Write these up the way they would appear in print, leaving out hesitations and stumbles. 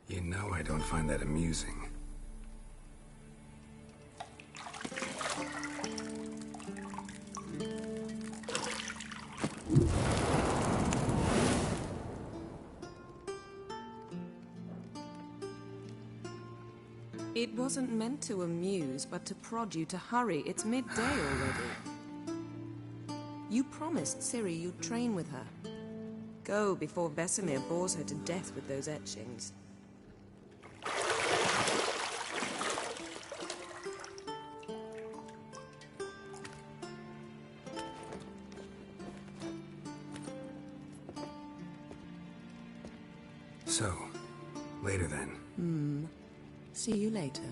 You know I don't find that amusing. It wasn't meant to amuse, but to prod you to hurry. It's midday already. You promised Ciri you'd train with her. Go before Vesemir bores her to death with those etchings. So, later then. See you later.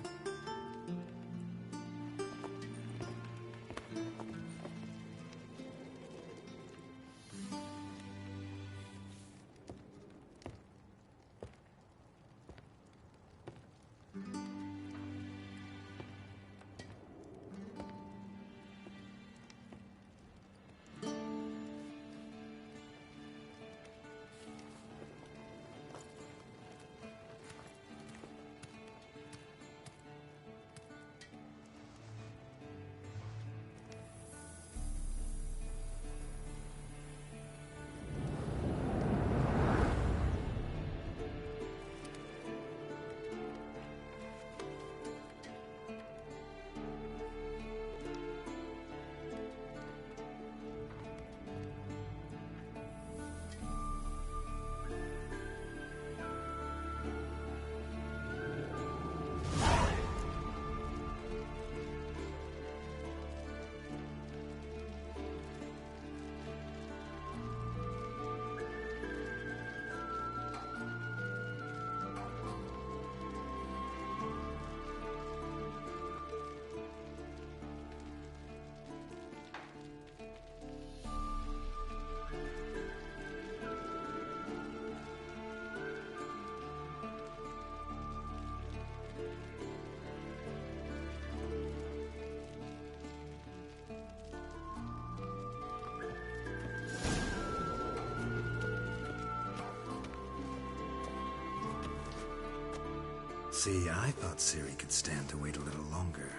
See, I thought Ciri could stand to wait a little longer.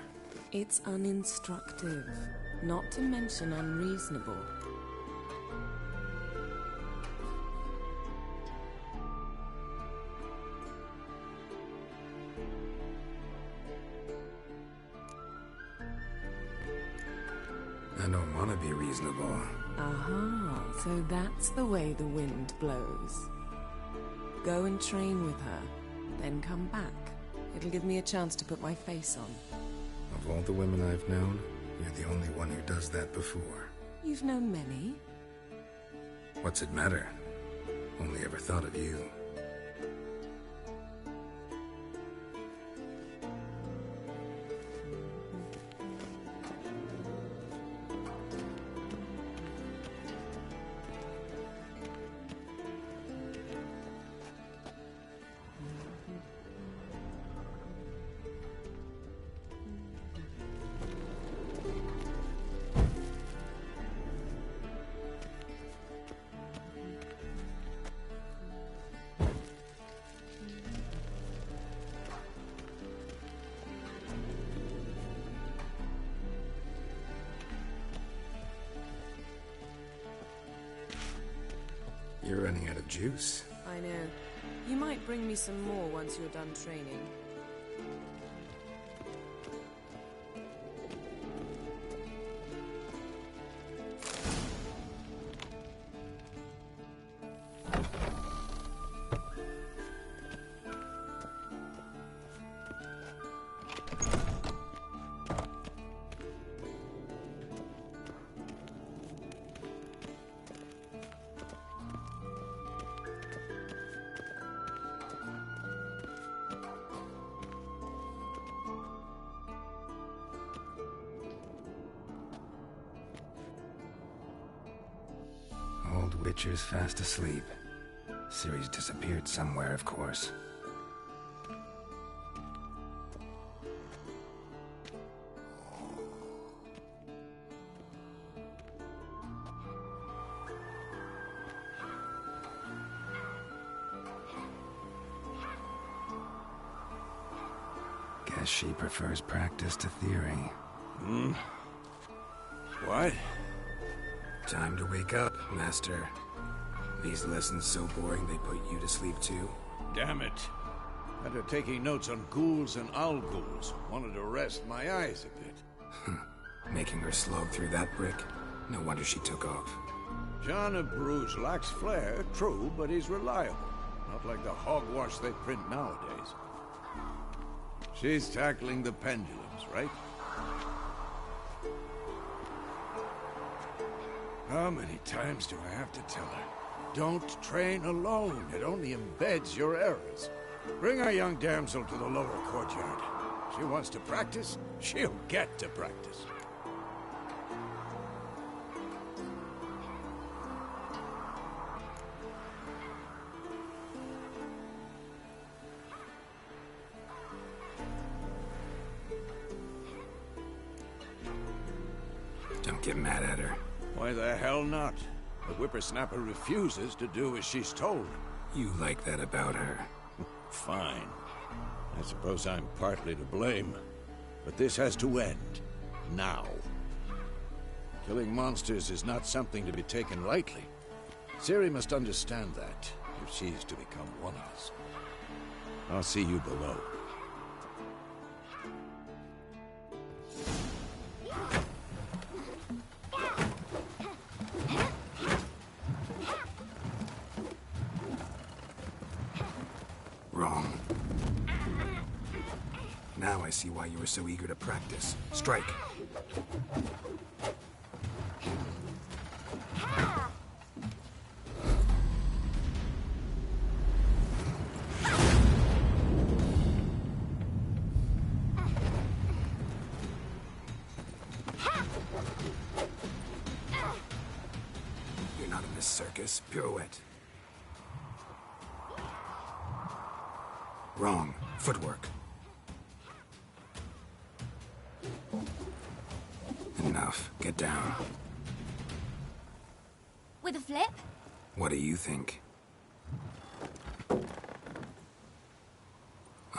It's uninstructive, not to mention unreasonable. I don't want to be reasonable. Aha, so that's the way the wind blows. Go and train with her, then come back. It'll give me a chance to put my face on. Of all the women I've known, you're the only one who does that before. You've known many. What's it matter? Only ever thought of you. You're running out of juice. I know. You might bring me some more once you're done training. Old Witcher's fast asleep. Ciri's disappeared somewhere, of course. Guess she prefers practice to theory. What? Time to wake up, Master. These lessons so boring they put you to sleep too? Damn it. After taking notes on ghouls and owl ghouls, wanted to rest my eyes a bit. Making her slog through that brick? No wonder she took off. John of Bruges lacks flair, true, but he's reliable. Not like the hogwash they print nowadays. She's tackling the pendulums, right? How many times do I have to tell her? Don't train alone. It only embeds your errors. Bring our young damsel to the lower courtyard. She wants to practice, she'll get to practice. Don't get mad at her. Why the hell not? The whippersnapper refuses to do as she's told. You like that about her. Fine. I suppose I'm partly to blame. But this has to end. Now. Killing monsters is not something to be taken lightly. Ciri must understand that, if she's to become one of us. I'll see you below. Wrong. Now I see why you were so eager to practice. Strike. You're not in this circus. Pirouette. Wrong. Footwork. Enough. Get down. With a flip? What do you think?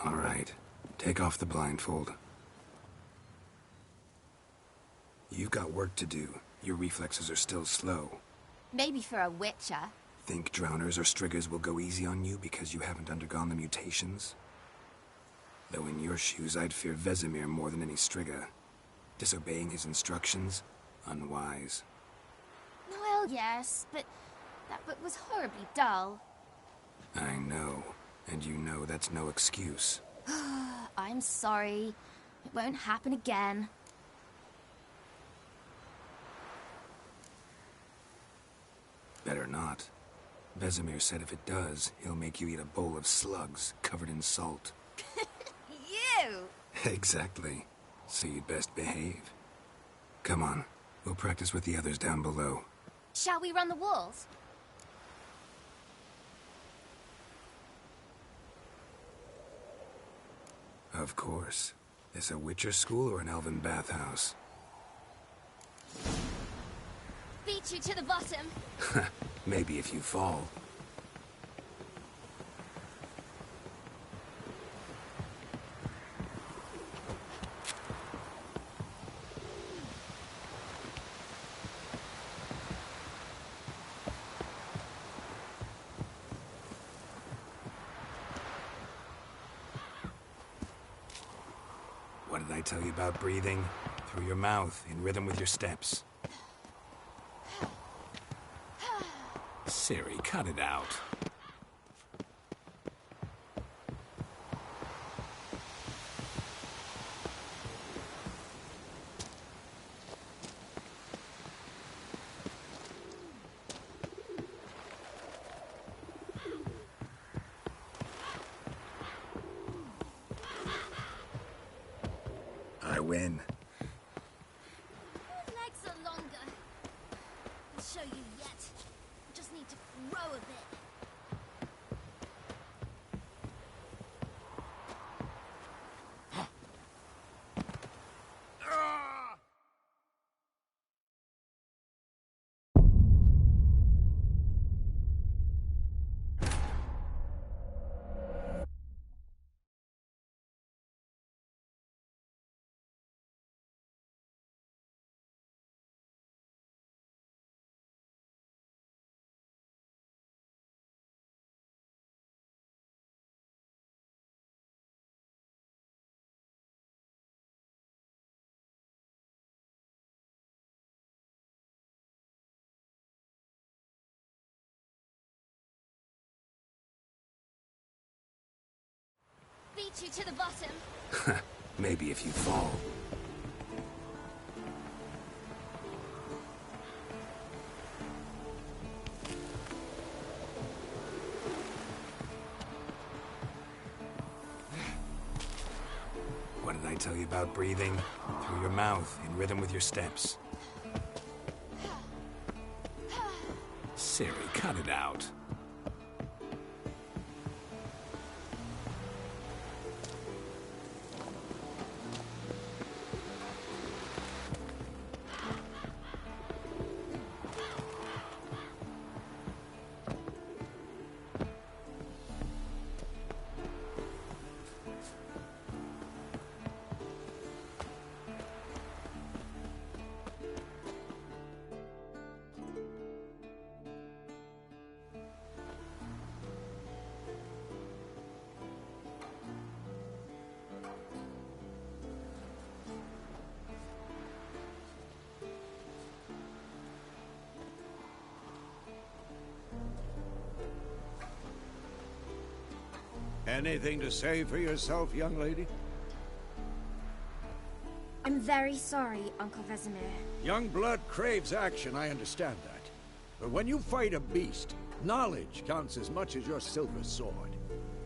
All right. Take off the blindfold. You've got work to do. Your reflexes are still slow. Maybe for a witcher. Think drowners or striggers will go easy on you because you haven't undergone the mutations? Though in your shoes, I'd fear Vesemir more than any strigger. Disobeying his instructions? Unwise. Well, yes, but that book was horribly dull. I know. And you know that's no excuse. I'm sorry. It won't happen again. Better not. Vesemir said if it does, he'll make you eat a bowl of slugs covered in salt. You! Exactly. So you'd best behave. Come on. We'll practice with the others down below. Shall we run the walls? Of course. This a Witcher school or an elven bathhouse? Beat you to the bottom. Maybe if you fall. What did I tell you about breathing? Through your mouth, in rhythm with your steps. Ciri, cut it out. I win. Legs are longer. I'll show you yet. Just need to grow a bit. beat you to the bottom. Maybe if you fall. What did I tell you about breathing? Through your mouth, in rhythm with your steps. Ciri, cut it out. Anything to say for yourself, young lady? I'm very sorry, Uncle Vesemir. Young blood craves action, I understand that. But when you fight a beast, knowledge counts as much as your silver sword.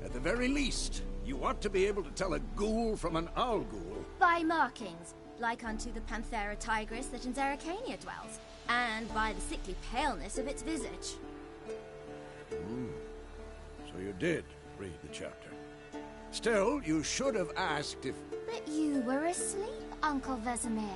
At the very least, you ought to be able to tell a ghoul from an owl ghoul. By markings, like unto the Panthera tigris that in Zerrikania dwells, and by the sickly paleness of its visage. So you did read the chapter. Still, you should have asked if... But you were asleep, Uncle Vesemir.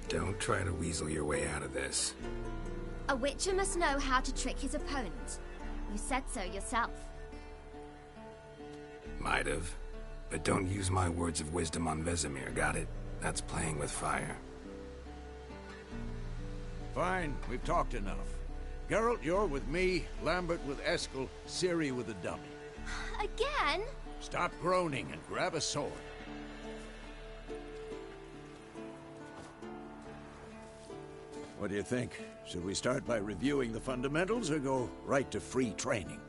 Don't try to weasel your way out of this. A witcher must know how to trick his opponent. You said so yourself. Might have. But don't use my words of wisdom on Vesemir, got it? That's playing with fire. Fine, we've talked enough. Geralt, you're with me, Lambert with Eskel, Ciri with the dummy. Again? Stop groaning and grab a sword. What do you think? Should we start by reviewing the fundamentals or go right to free training?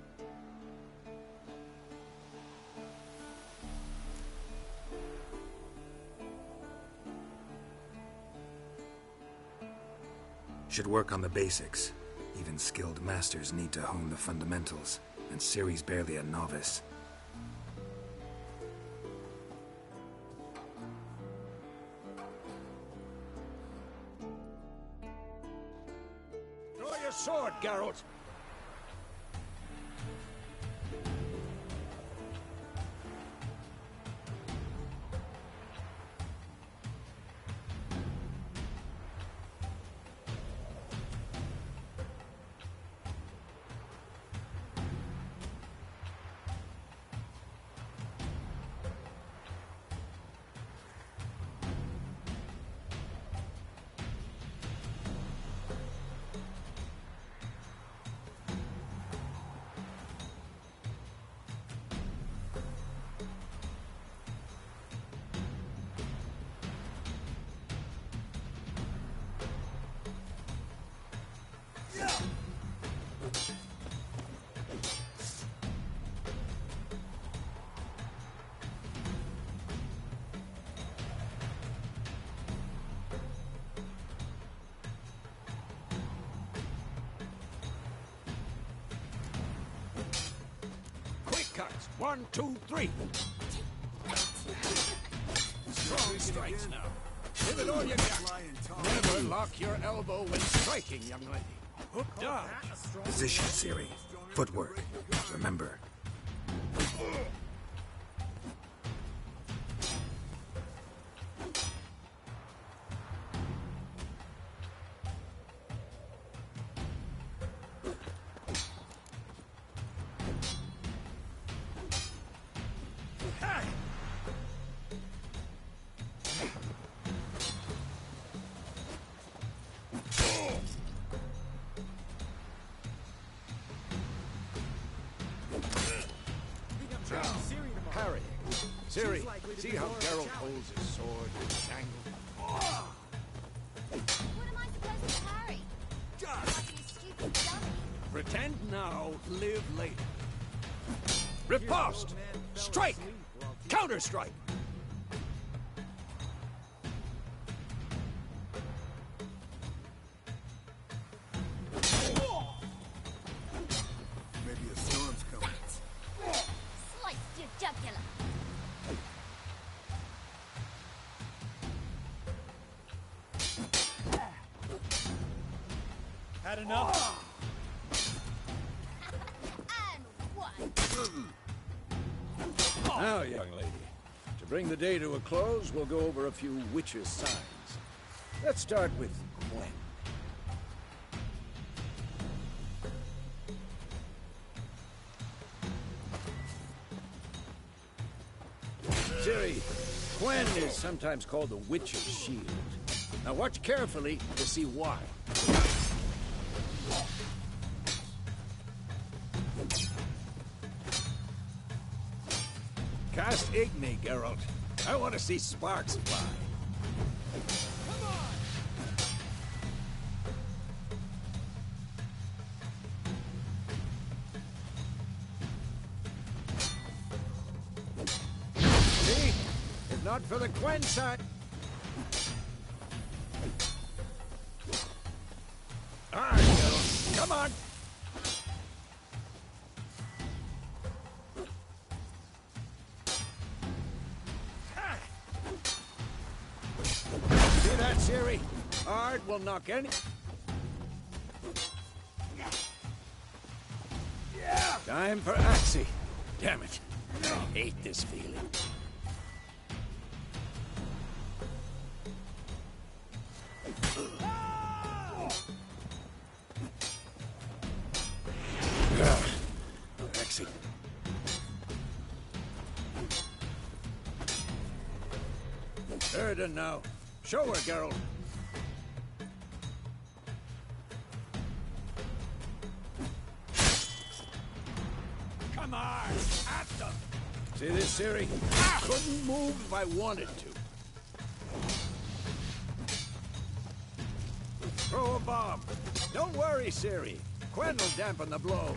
Should work on the basics. Even skilled masters need to hone the fundamentals, and Ciri's barely a novice. Draw your sword, Geralt! Cuts. 1, 2, 3. Strong strikes now. Give it all you got. Never lock your elbow when striking, young lady. Hook dodge. Position, Ciri. Footwork. Remember. Harry, Ciri, see how Geralt holds his sword in its angle? What am I supposed to carry? Like a stupid dummy. Pretend now, live later. Riposte! Strike! Counter-strike! Maybe a storm's coming. Sliced your jugular. Had enough? And one. Now, young lady, to bring the day to a close, we'll go over a few witches' signs. Let's start with Gwen. Ciri, Gwen is sometimes called the Witch's Shield. Now watch carefully to see why. Cast Igni, Geralt. I want to see sparks fly. See? If not for the Gwen sign. All right, Geralt. Come on. See that, Ciri? Ard will knock any... Time for Axii. Damn it. I hate this feeling. Axii. Erden now. Show her, Geralt. Come on! At them! See this, Ciri? Couldn't move if I wanted to. Throw a bomb. Don't worry, Ciri. Gwen will dampen the blow.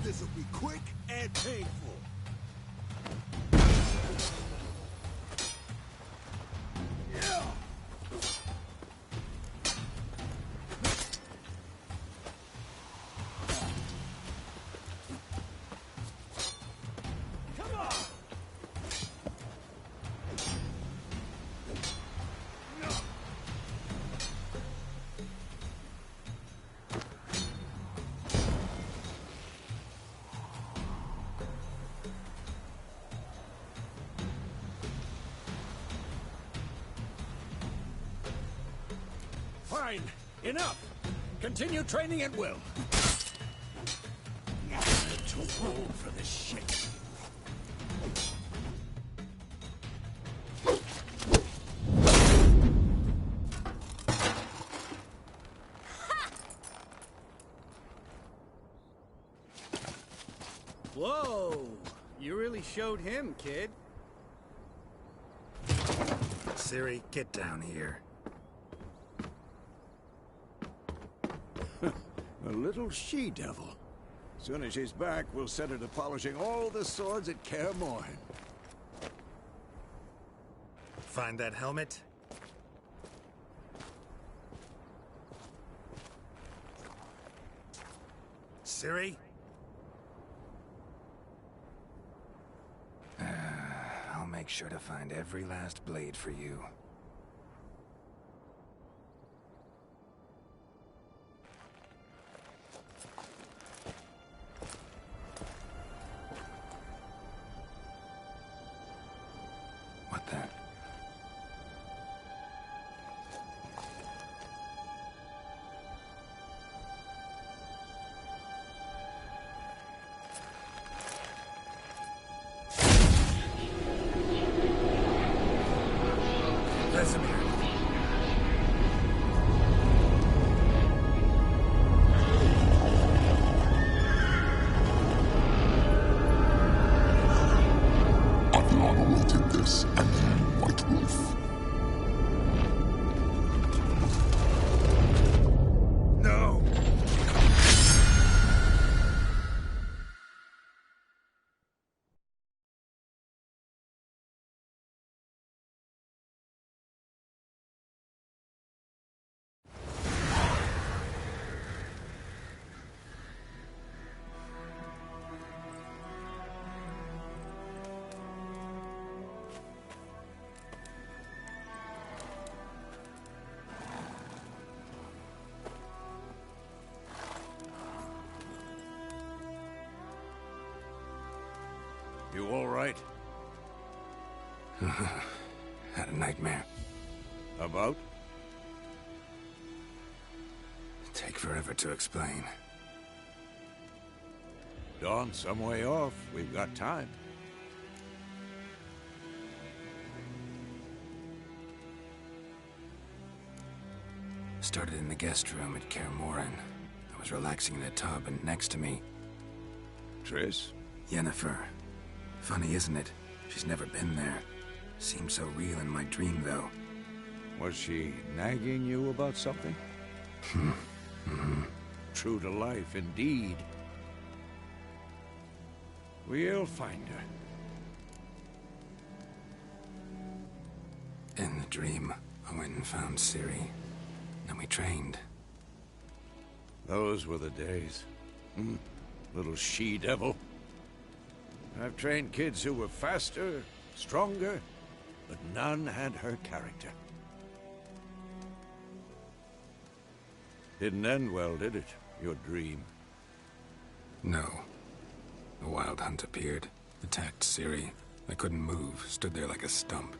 This'll be quick and painful. Fine. Enough. Continue training at will. I'm too old for this shit. Whoa! You really showed him, kid. Ciri, get down here. A little she-devil. Soon as she's back, we'll set her to polishing all the swords at Kaer Morhen. Find that helmet? Ciri? I'll make sure to find every last blade for you. What then? You all right? Had a nightmare. About? Take forever to explain. Dawn's some way off. We've got time. Started in the guest room at Kaer Morhen. I was relaxing in a tub, and next to me, Triss? Yennefer. Funny, isn't it? She's never been there. Seemed so real in my dream, though. Was she nagging you about something? True to life, indeed. We'll find her. In the dream, I went and found Ciri. Then we trained. Those were the days. Little she-devil. I've trained kids who were faster, stronger, but none had her character. Didn't end well, did it? Your dream? No. A wild hunt appeared, attacked Ciri. I couldn't move, stood there like a stump.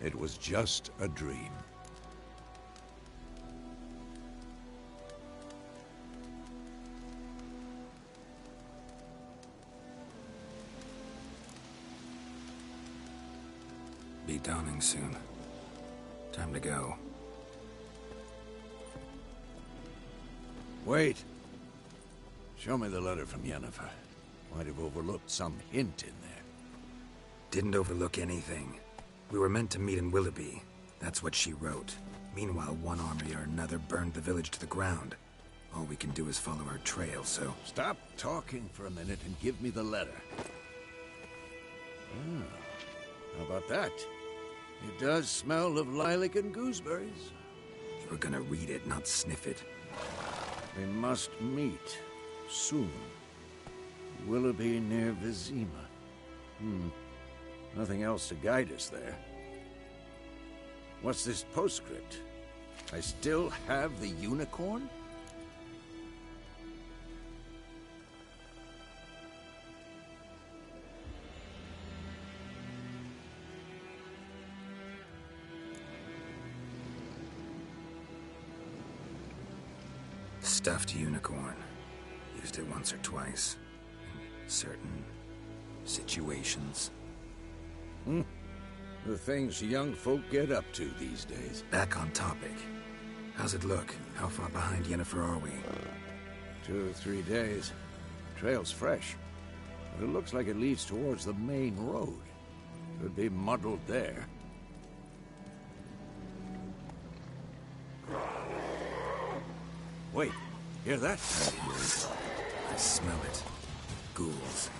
It was just a dream. Be dawning soon. Time to go. Wait. Show me the letter from Yennefer. Might have overlooked some hint in there. Didn't overlook anything. We were meant to meet in Willoughby. That's what she wrote. Meanwhile, one army or another burned the village to the ground. All we can do is follow her trail, so... Stop talking for a minute and give me the letter. How about that? It does smell of lilac and gooseberries. You were gonna read it, not sniff it. We must meet. Soon. Willoughby near Vizima. Nothing else to guide us there. What's this postscript? I still have the unicorn? Stuffed unicorn. Used it once or twice. In certain situations. The things young folk get up to these days. Back on topic. How's it look? How far behind Yennefer are we? 2 or 3 days. Trail's fresh. But it looks like it leads towards the main road. Could be muddled there. Wait, hear that? I smell it. Ghouls.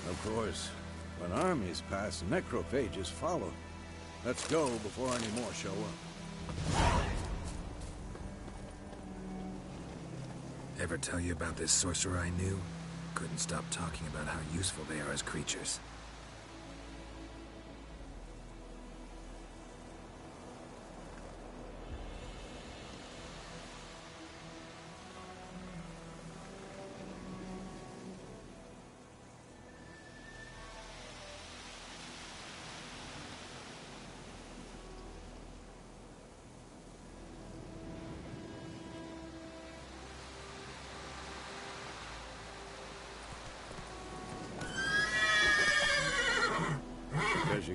Of course, when armies pass, necrophages follow. Let's go before any more show up. Ever tell you about this sorcerer I knew? Couldn't stop talking about how useful they are as creatures.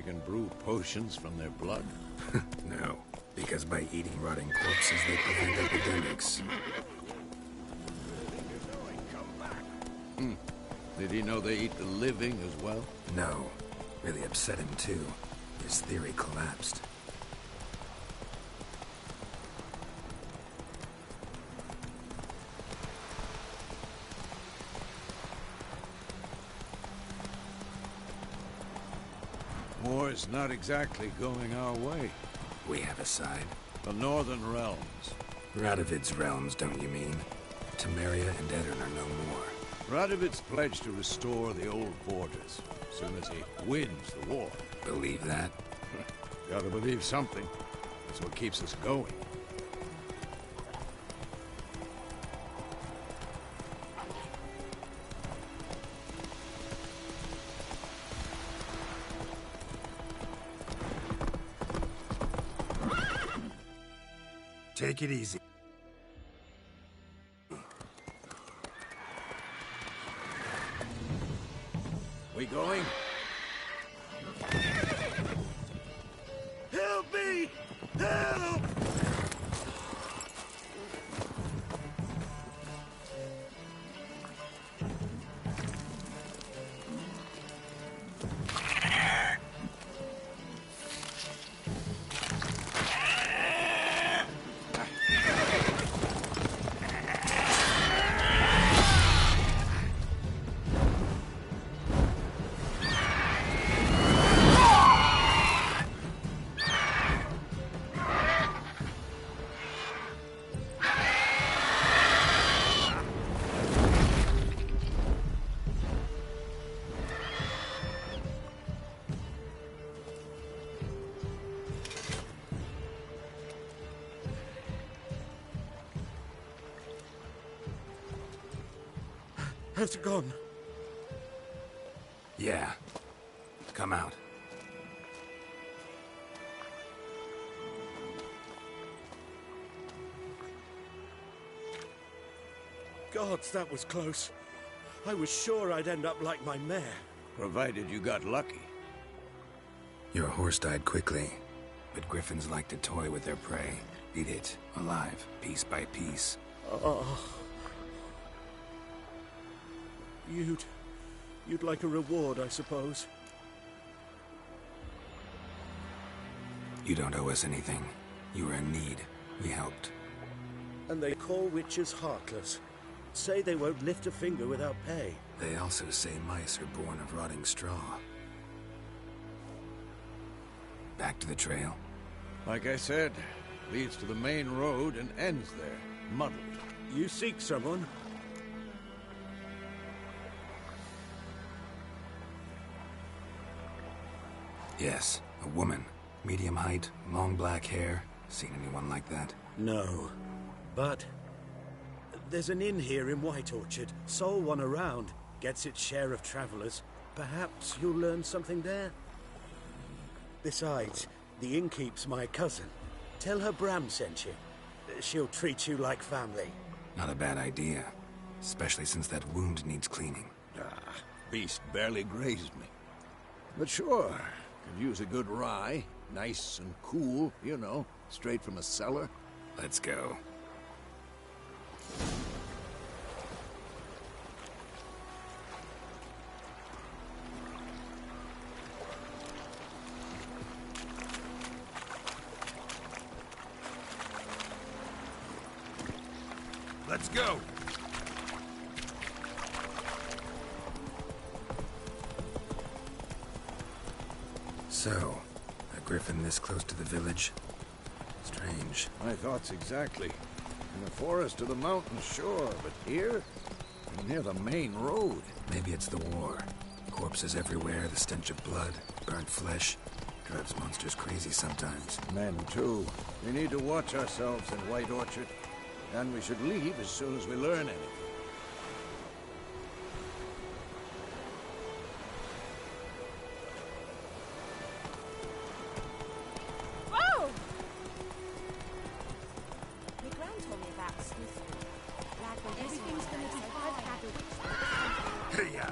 can brew potions from their blood? No, because by eating rotting corpses, they prevent epidemics. Did he know they eat the living as well? No. Really upset him, too. His theory collapsed. War's not exactly going our way. We have a side. The Northern Realms. Radovid's realms, don't you mean? Temeria and Edirn are no more. Radovid's pledged to restore the old borders as soon as he wins the war. Believe that? Gotta believe something. That's what keeps us going. Take it easy. We going? Help me! Help! Has it gone? Yeah. Come out. Gods, that was close. I was sure I'd end up like my mare. Provided you got lucky. Your horse died quickly, but griffins like to toy with their prey. Eat it, alive, piece by piece. Oh. You'd like a reward, I suppose. You don't owe us anything. You were in need. We helped. And they call witches heartless. Say they won't lift a finger without pay. They also say mice are born of rotting straw. Back to the trail. Like I said, leads to the main road and ends there, muddled. You seek someone? Yes, a woman. Medium height, long black hair. Seen anyone like that? No. But there's an inn here in White Orchard. Sole one around. Gets its share of travelers. Perhaps you'll learn something there? Besides, the innkeep's my cousin. Tell her Bram sent you. She'll treat you like family. Not a bad idea. Especially since that wound needs cleaning. Beast barely grazed me. But sure, could use a good rye. Nice and cool, you know, straight from a cellar. Let's go. Let's go! So, a griffin this close to the village? Strange. My thoughts exactly. In the forest or the mountains, sure, but here? Near the main road. Maybe it's the war. Corpses everywhere, the stench of blood, burnt flesh. Drives monsters crazy sometimes. Men, too. We need to watch ourselves in White Orchard. And we should leave as soon as we learn anything. Whoa! My gran told me about Sniffle. Like when everything's gonna be fine. Hey-ya!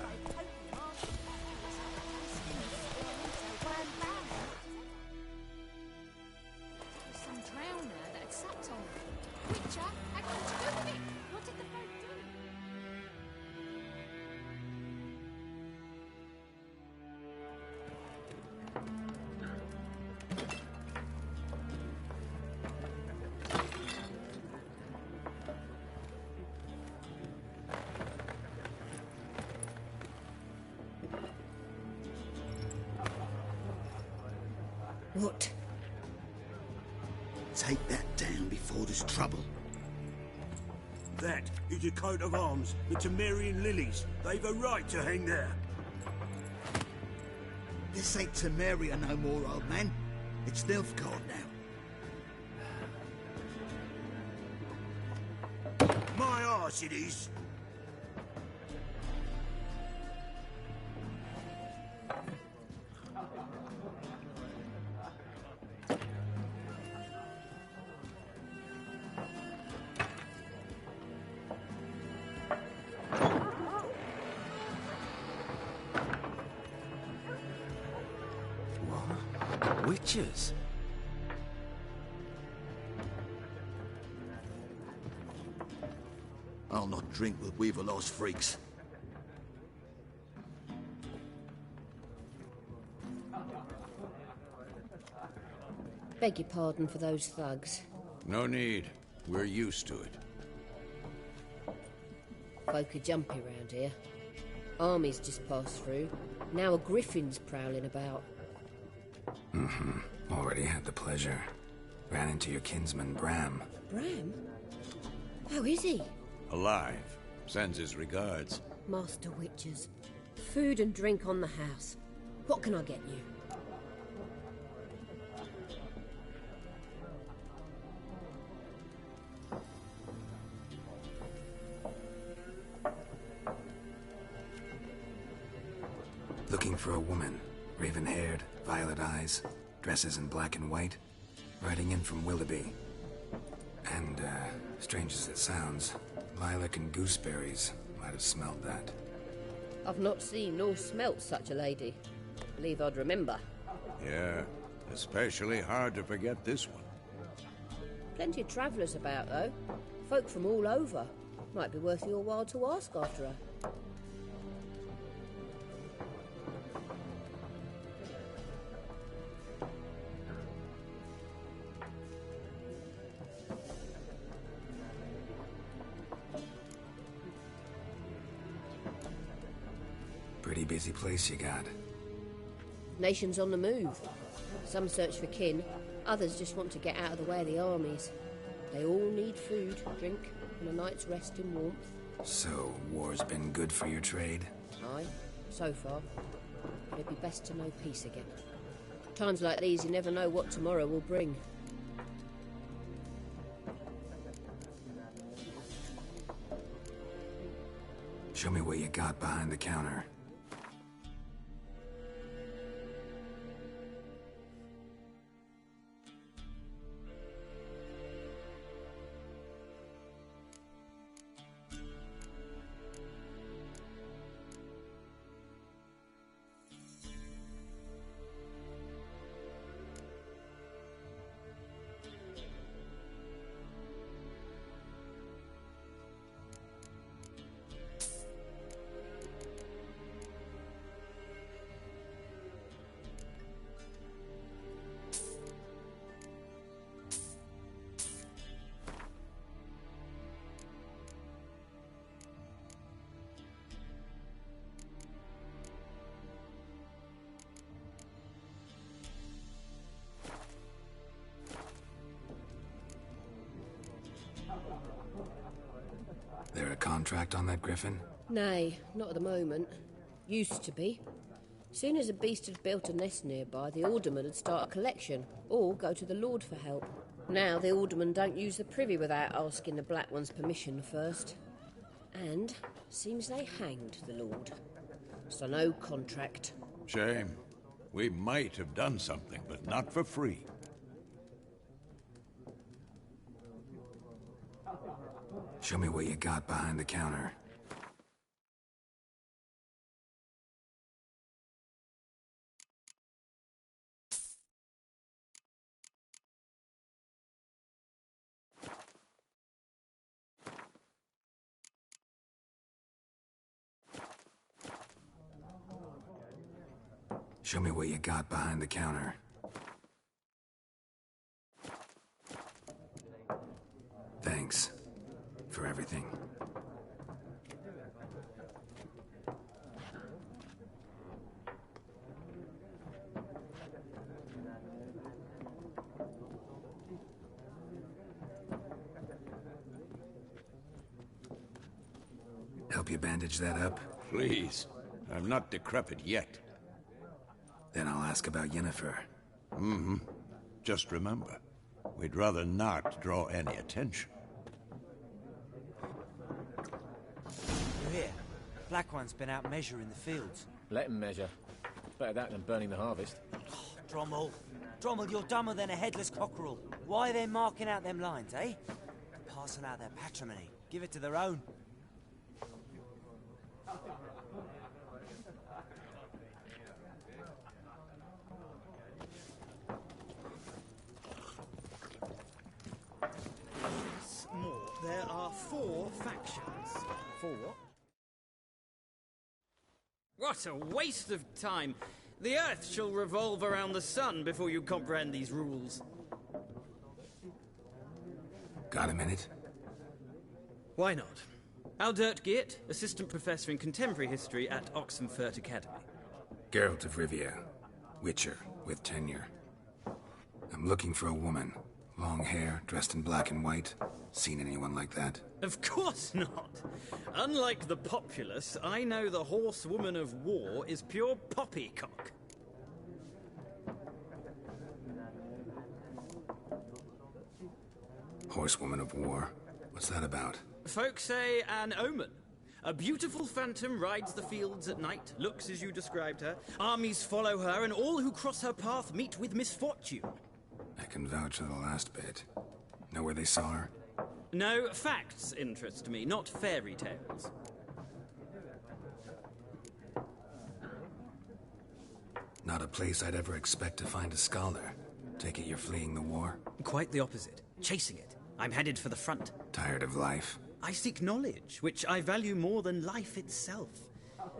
What? Take that down before there's trouble. That is a coat of arms, the Temerian lilies. They've a right to hang there. This ain't Temeria no more, old man. It's Nilfgaard now. My arse it is. Witches? I'll not drink with Weaverlaw's freaks. Beg your pardon for those thugs. No need. We're used to it. Folk are jumpy round here. Armies just passed through. Now a griffin's prowling about. Already had the pleasure. Ran into your kinsman, Bram. Bram? How is he? Alive. Sends his regards. Master Witches. Food and drink on the house. What can I get you? Looking for a woman. Raven-haired, violet eyes, dresses in black and white. Riding in from Willoughby. And, strange as it sounds, lilac and gooseberries might have smelled that. I've not seen nor smelt such a lady. Believe I'd remember. Yeah, especially hard to forget this one. Plenty of travellers about, though. Folk from all over. Might be worth your while to ask after her. Pretty busy place you got. Nations on the move. Some search for kin, others just want to get out of the way of the armies. They all need food, drink, and a night's rest in warmth. So, war's been good for your trade? Aye, so far. But it'd be best to know peace again. Times like these, you never know what tomorrow will bring. Show me what you got behind the counter. There a contract on that griffin? Nay, not at the moment. Used to be. Soon as a beast had built a nest nearby, the alderman would start a collection, or go to the Lord for help. Now the aldermen don't use the privy without asking the Black One's permission first. And seems they hanged the Lord. So no contract. Shame. We might have done something, but not for free. Show me what you got behind the counter. Show me what you got behind the counter. Thanks for everything. help you bandage that up? Please. I'm not decrepit yet. Then I'll ask about Yennefer. Mm-hmm. Just remember, we'd rather not draw any attention. You're here. Black One's been out measuring the fields. Let him measure. Better that than burning the harvest. Oh, Drommel. Drommel, you're dumber than a headless cockerel. Why are they marking out them lines, eh? Passing out their patrimony. Give it to their own. There are 4 factions. 4 what? What a waste of time! The Earth shall revolve around the sun before you comprehend these rules. Got a minute? Why not? Aldert Geert, Assistant Professor in Contemporary History at Oxenfurt Academy. Geralt of Rivia. Witcher, with tenure. I'm looking for a woman. Long hair, dressed in black and white. Seen anyone like that? Of course not! Unlike the populace, I know the horsewoman of war is pure poppycock. Horsewoman of war? What's that about? Folk say an omen. A beautiful phantom rides the fields at night, looks as you described her. Armies follow her, and all who cross her path meet with misfortune. I can vouch for the last bit. Know where they saw her? No, facts interest me, not fairy tales. Not a place I'd ever expect to find a scholar. Take it you're fleeing the war? Quite the opposite. Chasing it. I'm headed for the front. Tired of life? I seek knowledge, which I value more than life itself.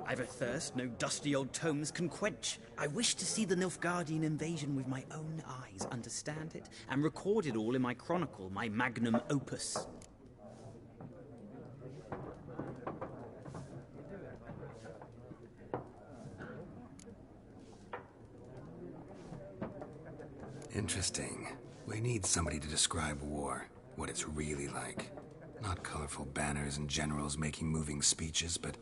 I've a thirst no dusty old tomes can quench. I wish to see the Nilfgaardian invasion with my own eyes, understand it, and record it all in my chronicle, my magnum opus. Interesting. We need somebody to describe war, what it's really like. Not colorful banners and generals making moving speeches, but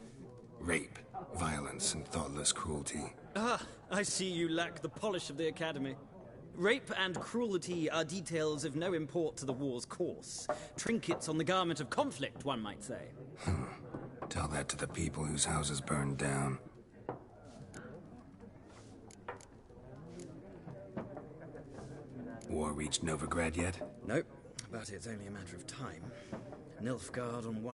rape, violence, and thoughtless cruelty. Ah, I see you lack the polish of the Academy. Rape and cruelty are details of no import to the war's course. Trinkets on the garment of conflict, one might say. Tell that to the people whose houses burned down. War reached Novigrad yet? Nope, but it's only a matter of time. Nilfgaard on one...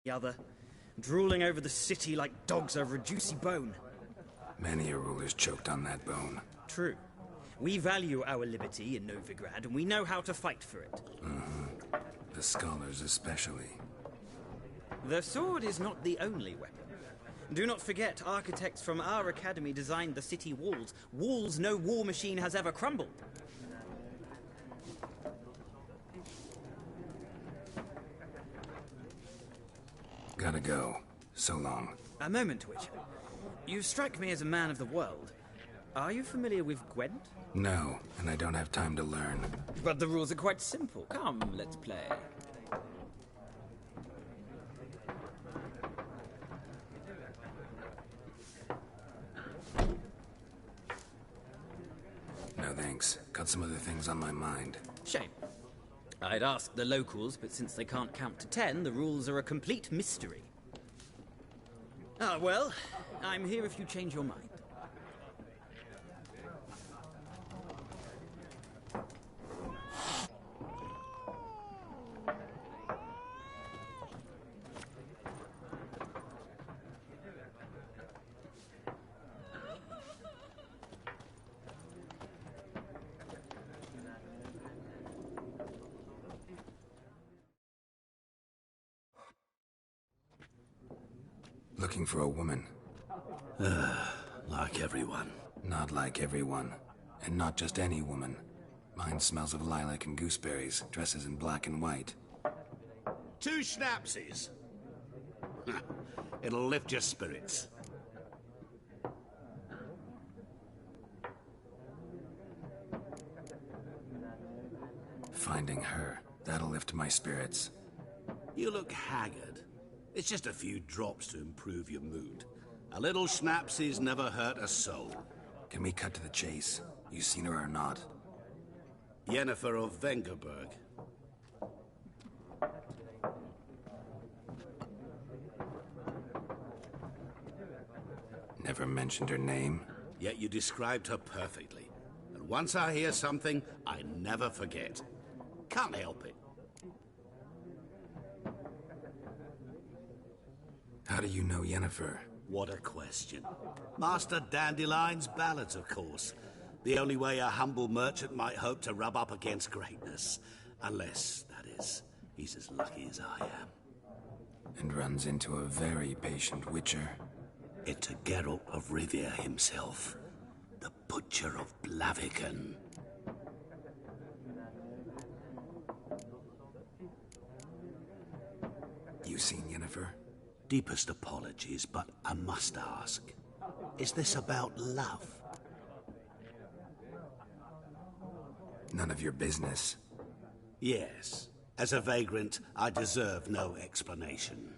the other, drooling over the city like dogs over a juicy bone. Many a ruler's choked on that bone. True. We value our liberty in Novigrad, and we know how to fight for it. The scholars especially. The sword is not the only weapon. Do not forget, architects from our academy designed the city walls. Walls no war machine has ever crumbled. Gotta go. So long. A moment, Witcher. You strike me as a man of the world. Are you familiar with Gwent? No, and I don't have time to learn. But the rules are quite simple. Come, let's play. No thanks. Got some other things on my mind. Shame. I'd ask the locals, but since they can't count to 10, the rules are a complete mystery. Ah, well, I'm here if you change your mind. Looking for a woman. Like everyone. Not like everyone. And not just any woman. Mine smells of lilac and gooseberries, dresses in black and white. 2 schnapsies. It'll lift your spirits. Finding her, that'll lift my spirits. You look haggard. It's just a few drops to improve your mood. A little schnapsies never hurt a soul. Can we cut to the chase? You seen her or not? Yennefer of Vengerberg. Never mentioned her name. Yet you described her perfectly. And once I hear something, I never forget. Can't help it. How do you know Yennefer? What a question. Master Dandelion's ballads, of course. The only way a humble merchant might hope to rub up against greatness. Unless, that is, he's as lucky as I am. And runs into a very patient witcher. Into Geralt of Rivia himself. The Butcher of Blaviken. You seen Yennefer? Deepest apologies, but I must ask. Is this about love? None of your business. Yes. As a vagrant, I deserve no explanation.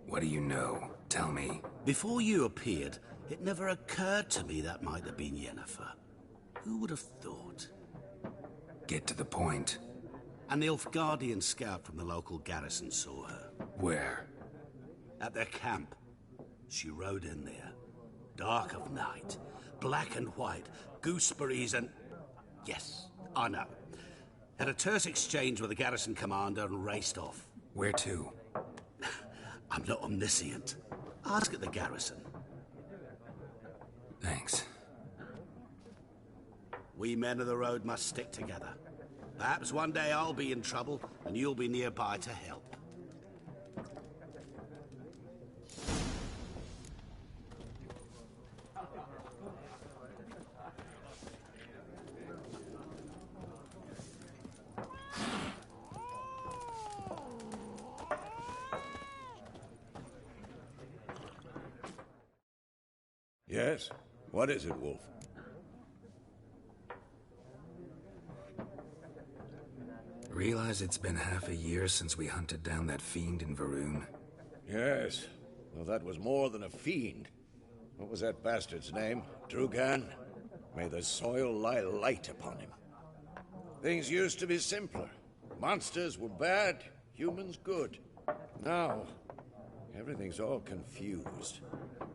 What do you know? Tell me. Before you appeared, it never occurred to me that might have been Yennefer. Who would have thought? Get to the point. An Nilfgaardian scout from the local garrison saw her. Where? At their camp. She rode in there. Dark of night. Black and white. Gooseberries and... Yes, I know. Had a terse exchange with the garrison commander and raced off. Where to? I'm not omniscient. Ask at the garrison. Thanks. We men of the road must stick together. Perhaps one day I'll be in trouble and you'll be nearby to help. Yes? What is it, Wolf? Realize it's been half a year since we hunted down that fiend in Varun? Yes. Well, that was more than a fiend. What was that bastard's name? Drugan? May the soil lie light upon him. Things used to be simpler. Monsters were bad, humans good. Now, everything's all confused.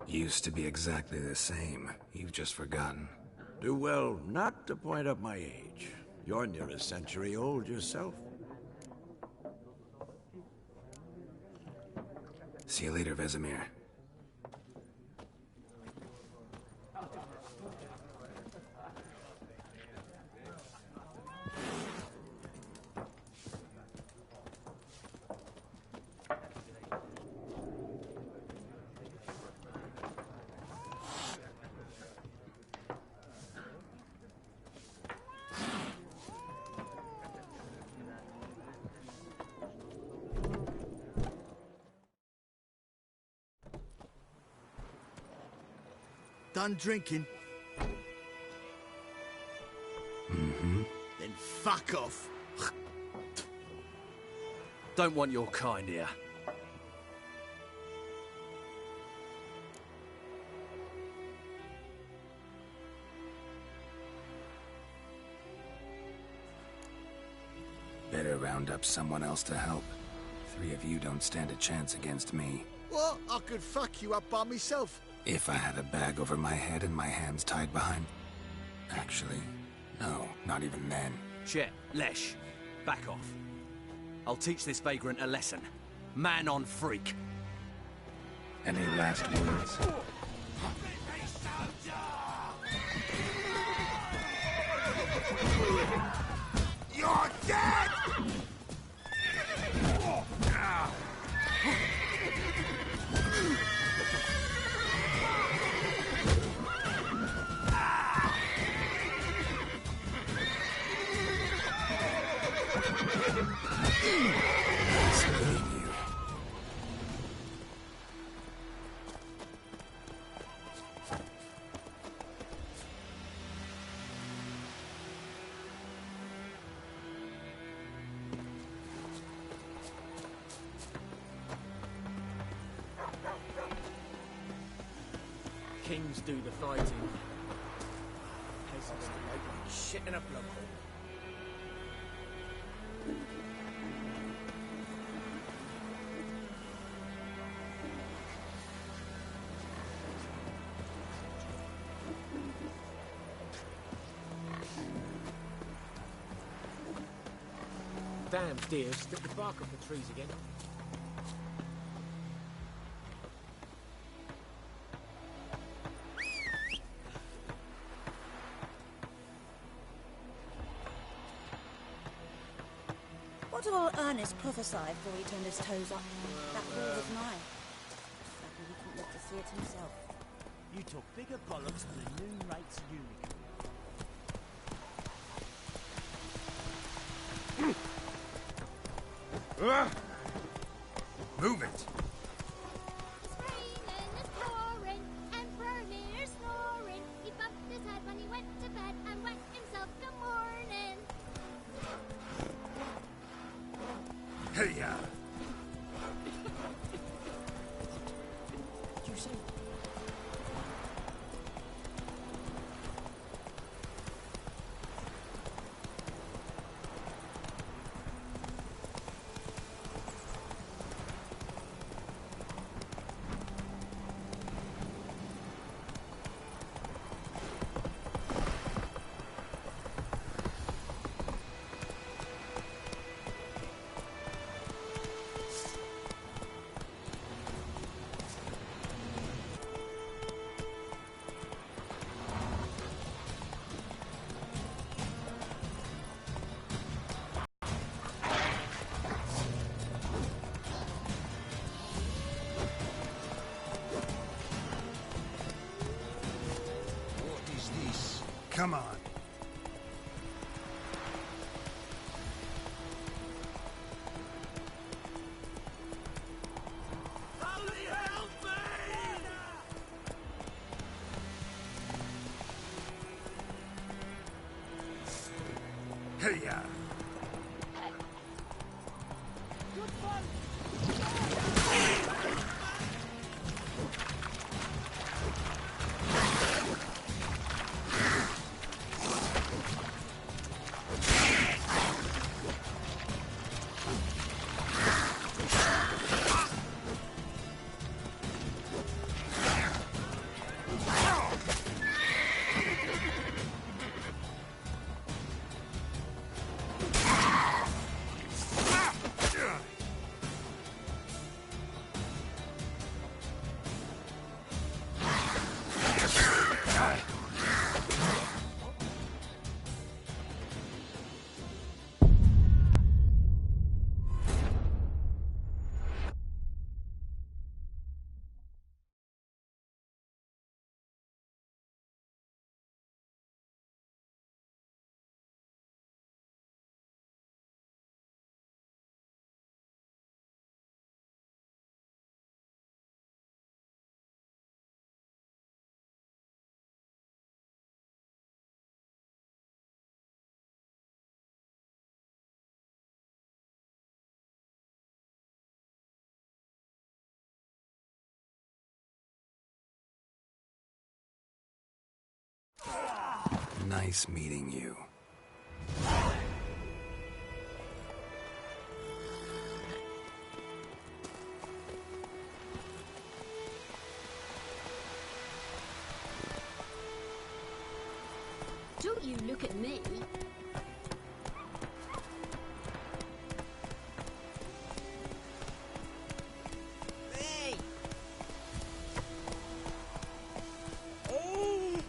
Used to be exactly the same. You've just forgotten. Do well not to point up my age. You're near a century old yourself. See you later, Vesemir. Done drinking? Mm-hmm. Then fuck off. Don't want your kind here. Better round up someone else to help. 3 of you don't stand a chance against me. What? I could fuck you up by myself. If I had a bag over my head and my hands tied behind... Actually, no, not even then. Chet, Lesh, back off. I'll teach this vagrant a lesson. Man on freak. Any last words? You're dead! kings do the fighting. Peasants do like shit in a blood pool. Damn deer split the bark off the trees again. What did old Ernest prophesy before he turned his toes up? That wall was mine. Sadly, he couldn't live to see it himself. You talk bigger bollocks than a noon rates unicorn. Move it! It's raining, it's pouring, and Vermeer's snoring. He bumped his head when he went to bed and whacked himself good morning. Hey-ya! Did you see? Come on. Somebody help me! Hey-ya! Nice meeting you. Don't you look at me. Hey! Oh!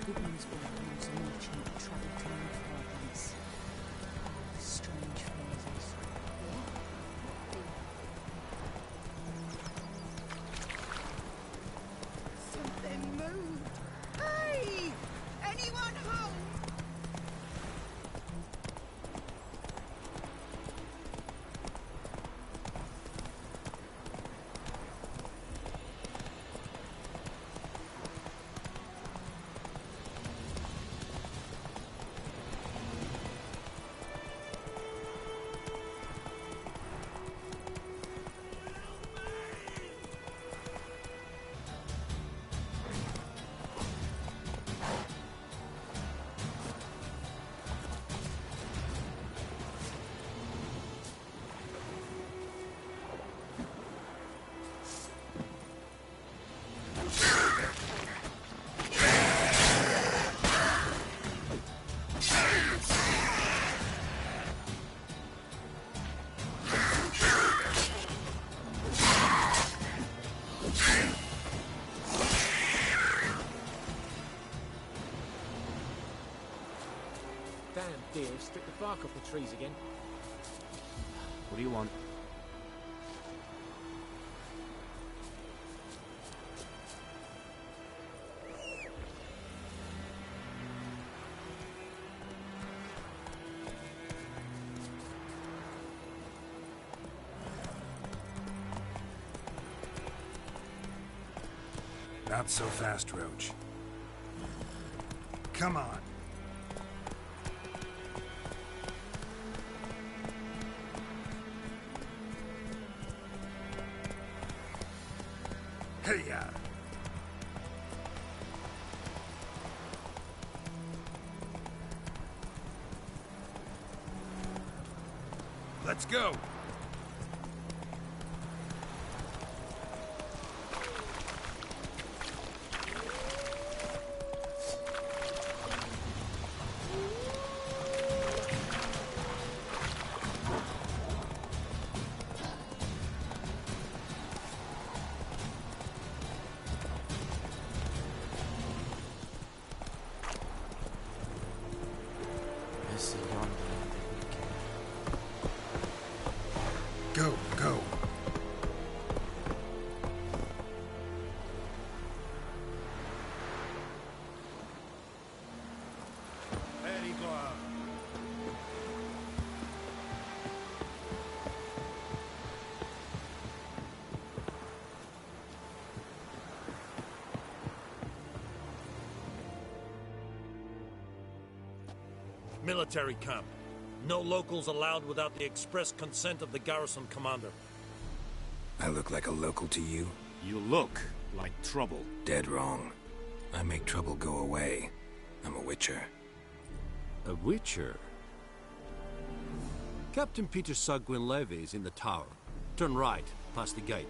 Goodman's workers and merchant travelled to move far thence. Strange phrases. Something moved. Hey! Anyone home? deer, strip the bark off the trees again. What do you want? Not so fast, Roach. Come on. Hey-ya! Let's go! Go, go. Very good. Military camp. No locals allowed without the express consent of the garrison commander. I look like a local to you? You look like trouble. Dead wrong. I make trouble go away. I'm a witcher. A witcher? Captain Peter Saar Gwynleve is in the tower. Turn right, past the gate.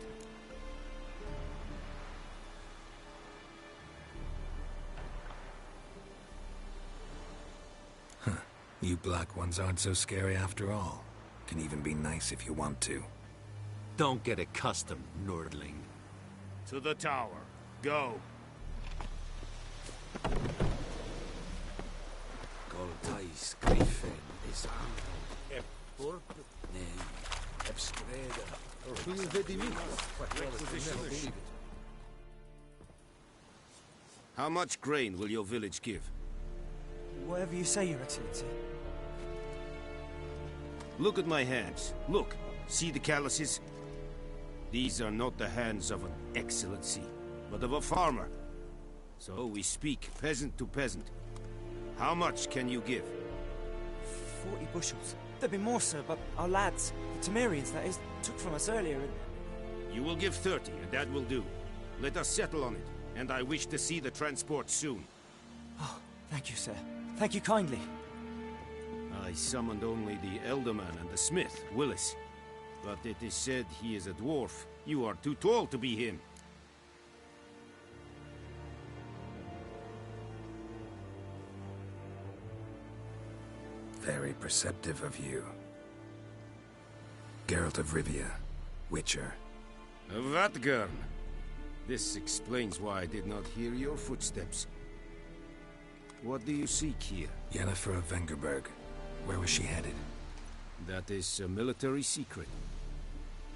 You black ones aren't so scary after all. Can even be nice if you want to. Don't get accustomed, Nordling. To the tower. Go. Goltais Griffin is ample. Nee, How much grain will your village give? Whatever you say, Your Excellency. Look at my hands. Look. See the calluses? These are not the hands of an excellency, but of a farmer. So we speak peasant to peasant. How much can you give? 40 bushels. There'd be more, sir, but our lads, the Temerians, that is, took from us earlier and... You will give 30, and that will do. Let us settle on it, and I wish to see the transport soon. Oh, thank you, sir. Thank you kindly. I summoned only the Elderman and the smith, Willis. But it is said he is a dwarf. You are too tall to be him. Very perceptive of you. Geralt of Rivia, Witcher. Vatgern. This explains why I did not hear your footsteps. What do you seek here? Yennefer of Vengerberg. Where was she headed? That is a military secret.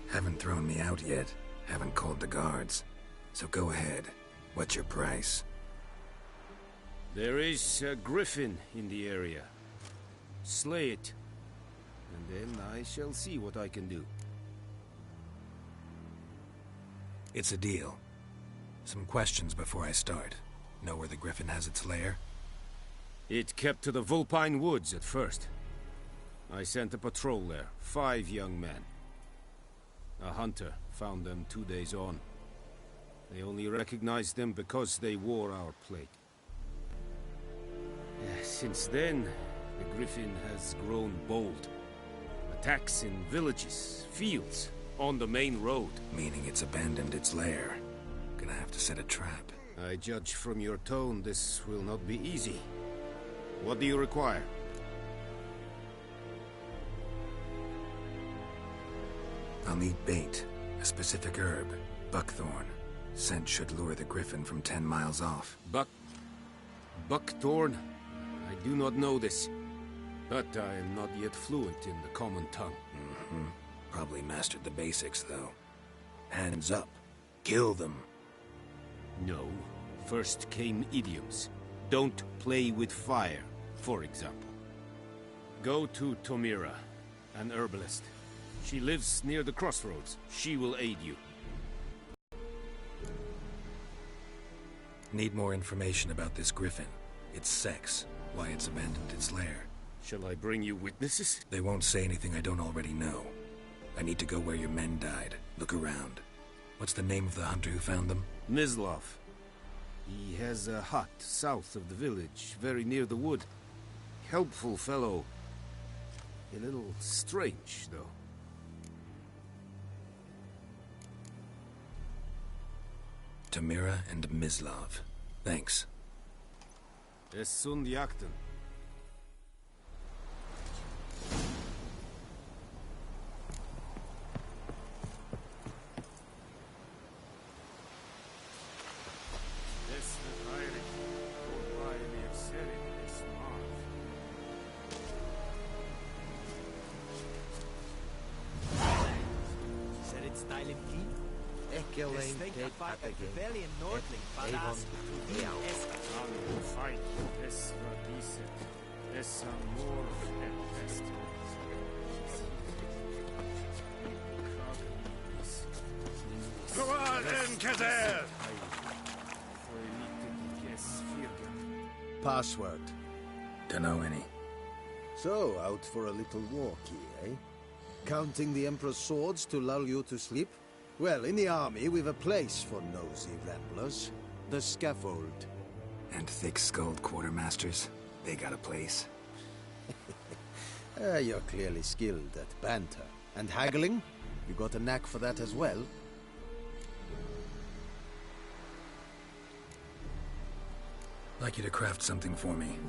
Haven't thrown me out yet. Haven't called the guards. So go ahead. What's your price? There is a griffin in the area. Slay it. And then I shall see what I can do. It's a deal. Some questions before I start. Know where the griffin has its lair? It kept to the Vulpine Woods at first. I sent a patrol there, 5 young men. A hunter found them 2 days on. They only recognized them because they wore our plate. Since then, the griffin has grown bold. Attacks in villages, fields, on the main road. Meaning it's abandoned its lair. Gonna have to set a trap. I judge from your tone this will not be easy. What do you require? I'll need bait, a specific herb, buckthorn. Scent should lure the griffin from 10 miles off. Buckthorn? I do not know this. But I am not yet fluent in the common tongue. Probably mastered the basics, though. Hands up. Kill them. No. First came idioms. Don't play with fire, for example. Go to Tomira, an herbalist. She lives near the crossroads. She will aid you. Need more information about this griffin. Its sex, why it's abandoned its lair. Shall I bring you witnesses? They won't say anything I don't already know. I need to go where your men died. Look around. What's the name of the hunter who found them? Mislav. He has a hut south of the village, very near the wood. Helpful fellow. A little strange, though. Tomira and Mislav. Thanks. Es sunt jakten. Go on, Enkader! Password. Dunno any. So, out for a little walk here, eh? Counting the Emperor's swords to lull you to sleep? Well, in the army, we've a place for nosy ramblers. The scaffold. And thick-skulled quartermasters? They got a place? You're clearly skilled at banter. And haggling? You got a knack for that as well? Like you to craft something for me.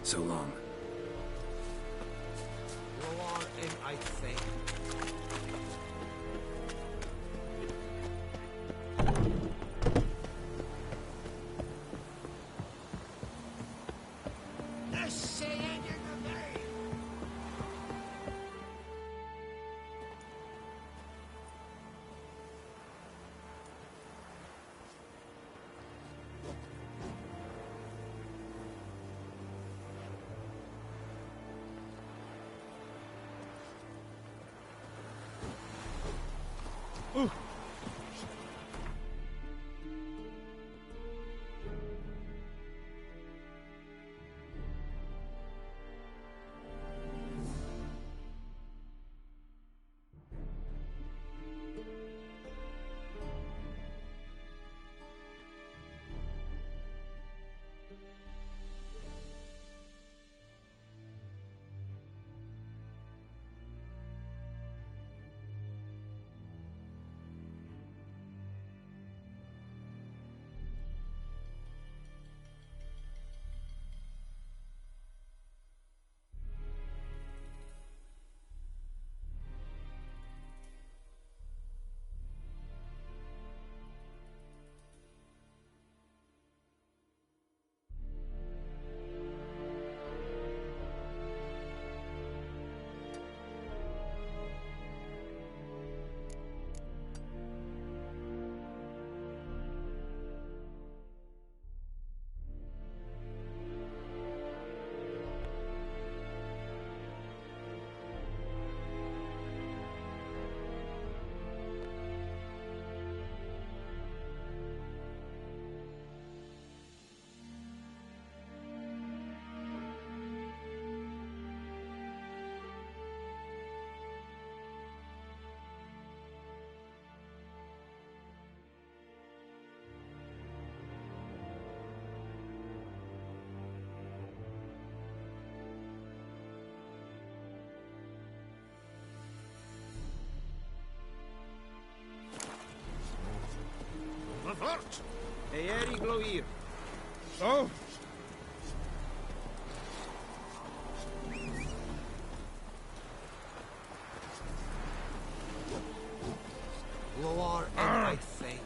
So long. Go on in, I think. Fort! Erik Gloir. So? Lower and I think.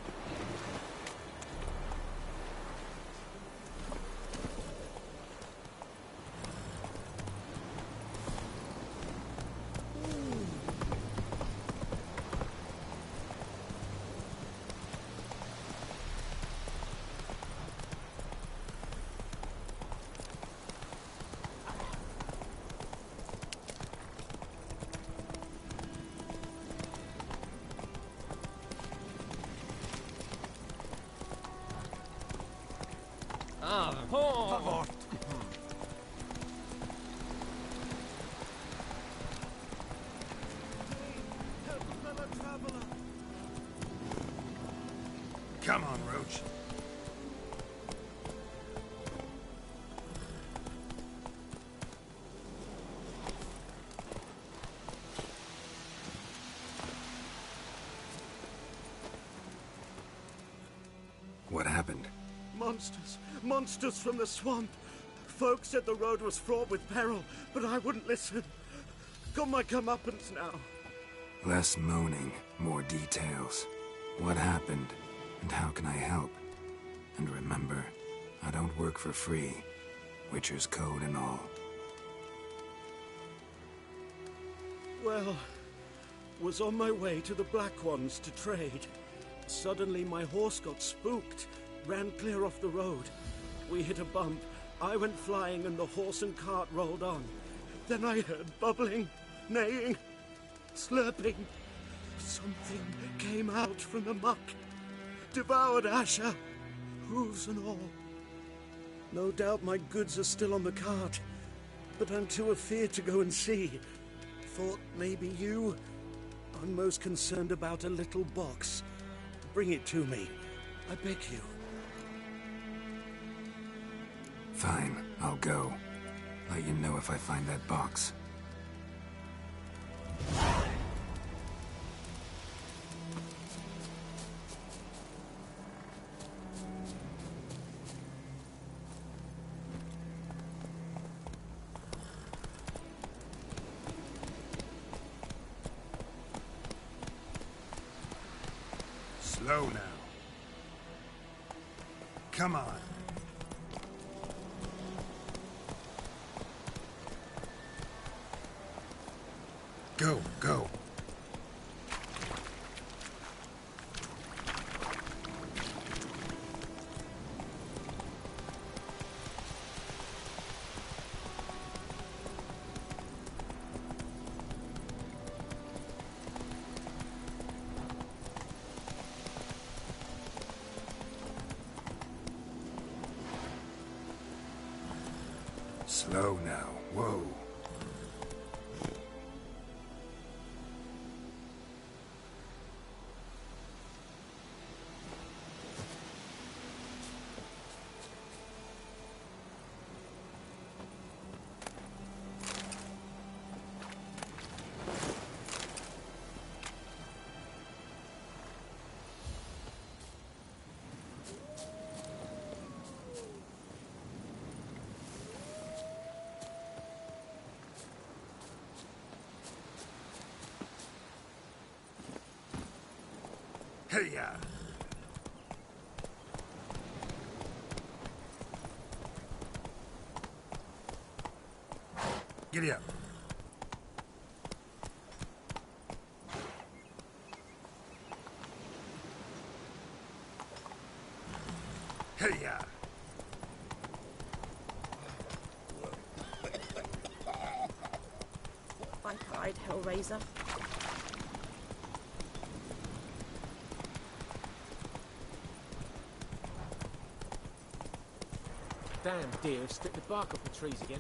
Come on, Roach. What happened? Monsters. Monsters from the swamp. Folks said the road was fraught with peril, but I wouldn't listen. Got my comeuppance now. Less moaning, more details. What happened, and how can I help? And remember, I don't work for free. Witcher's code and all. Well, was on my way to the Black Ones to trade. Suddenly my horse got spooked, ran clear off the road. We hit a bump. I went flying and the horse and cart rolled on. Then I heard bubbling, neighing, slurping. Something came out from the muck. Devoured Asher, hooves and all. No doubt my goods are still on the cart, but I'm too afeard to go and see. Thought maybe you. I'm most concerned about a little box. Bring it to me. I beg you. Fine, I'll go. Let you know if I find that box. Slow now. Come on. Go, go. Slow now. Whoa. Hey-ya! Giddy up. Hey-ya! I cried, Hellraiser. Damn deer have stripped the bark off the trees again.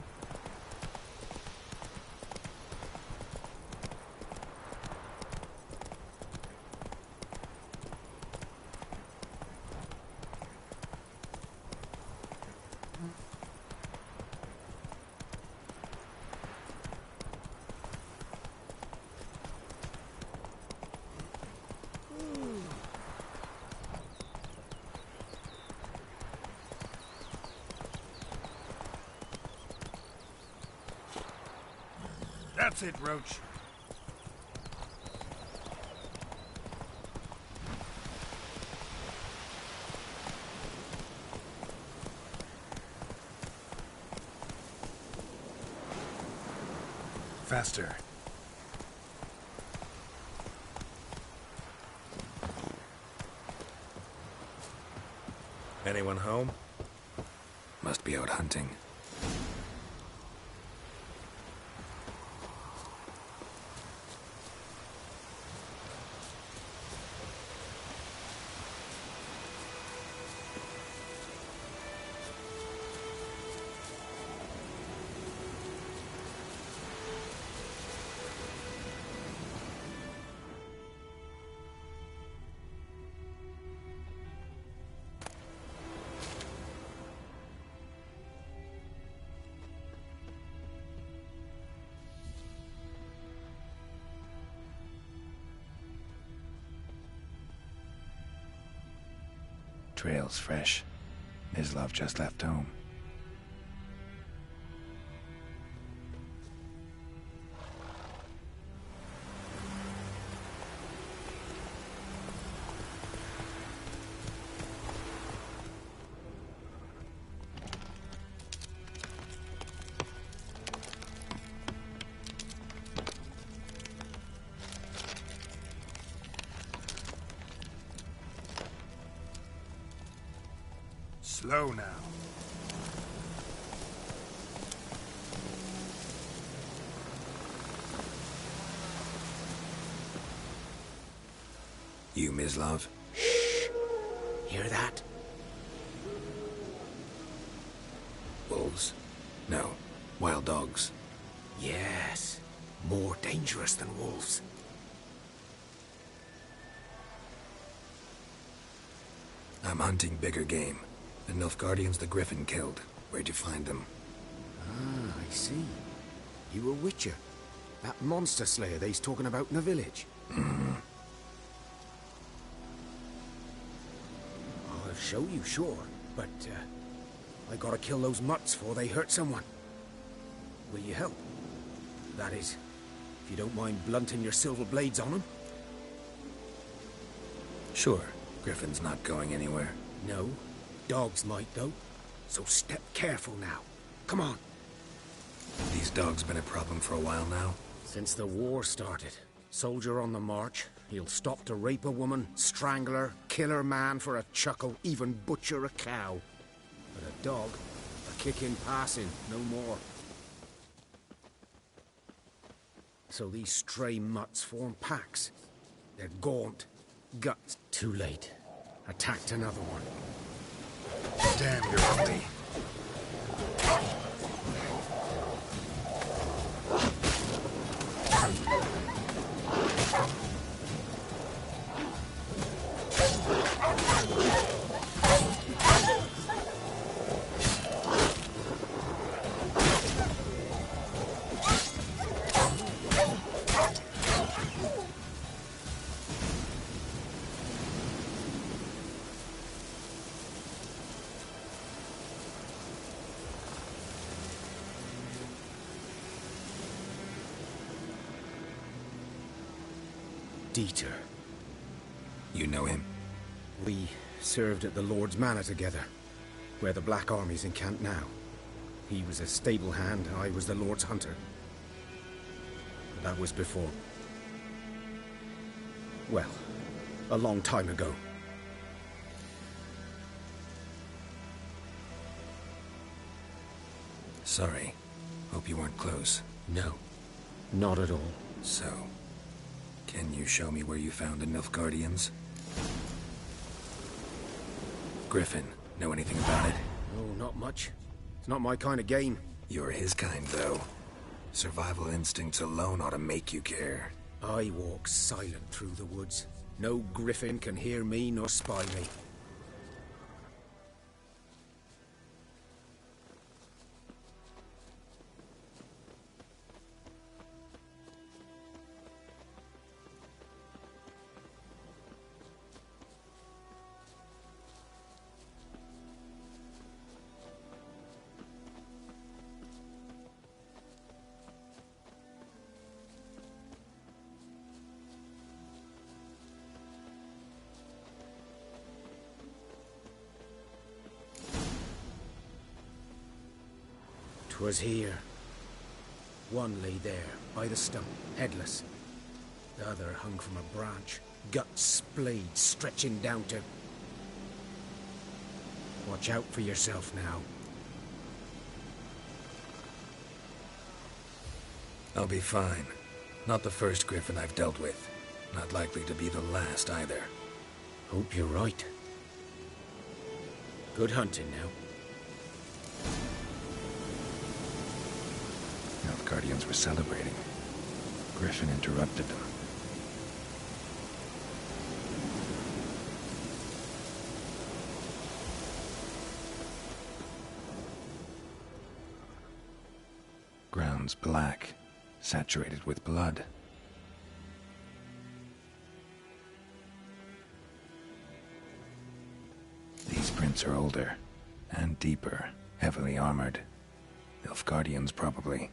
That's it, Roach. Faster. Anyone home? Must be out hunting. Trail's fresh. Mislav just left home. Slow now. You, Mislav? Shh! Hear that? Wolves? No. Wild dogs. Yes. More dangerous than wolves. I'm hunting bigger game. The Nilfgaardians the Griffin killed. Where'd you find them? Ah, I see. You a witcher. That monster slayer they's talking about in the village. I'll show you, sure. But, I gotta kill those mutts before they hurt someone. Will you help? That is, if you don't mind blunting your silver blades on them. Sure. Griffin's not going anywhere. No. Dogs might, though. So step careful now. Come on. These dogs been a problem for a while now? Since the war started. Soldier on the march. He'll stop to rape a woman, strangle her, kill her man for a chuckle, even butcher a cow. But a dog, a kick in passing, no more. So these stray mutts form packs. They're gaunt. Guts. Too late. Attacked another one. Damn, you're ugly. Dieter. You know him? We served at the Lord's Manor together, where the Black Army's encamped now. He was a stable hand, I was the Lord's hunter. But that was before... well, a long time ago. Sorry. Hope you weren't close. No, not at all. So, can you show me where you found the Nilfgaardians? Griffin, know anything about it? No, not much. It's not my kind of game. You're his kind, though. Survival instincts alone ought to make you care. I walk silent through the woods. No griffin can hear me nor spy me. Was here. One lay there, by the stump, headless. The other hung from a branch, guts splayed, stretching down to... Watch out for yourself now. I'll be fine. Not the first Griffin I've dealt with. Not likely to be the last, either. Hope you're right. Good hunting now. Nilfgaardians were celebrating. Griffin interrupted them. Ground's black, saturated with blood. These prints are older, and deeper, heavily armored. Nilfgaardians, probably.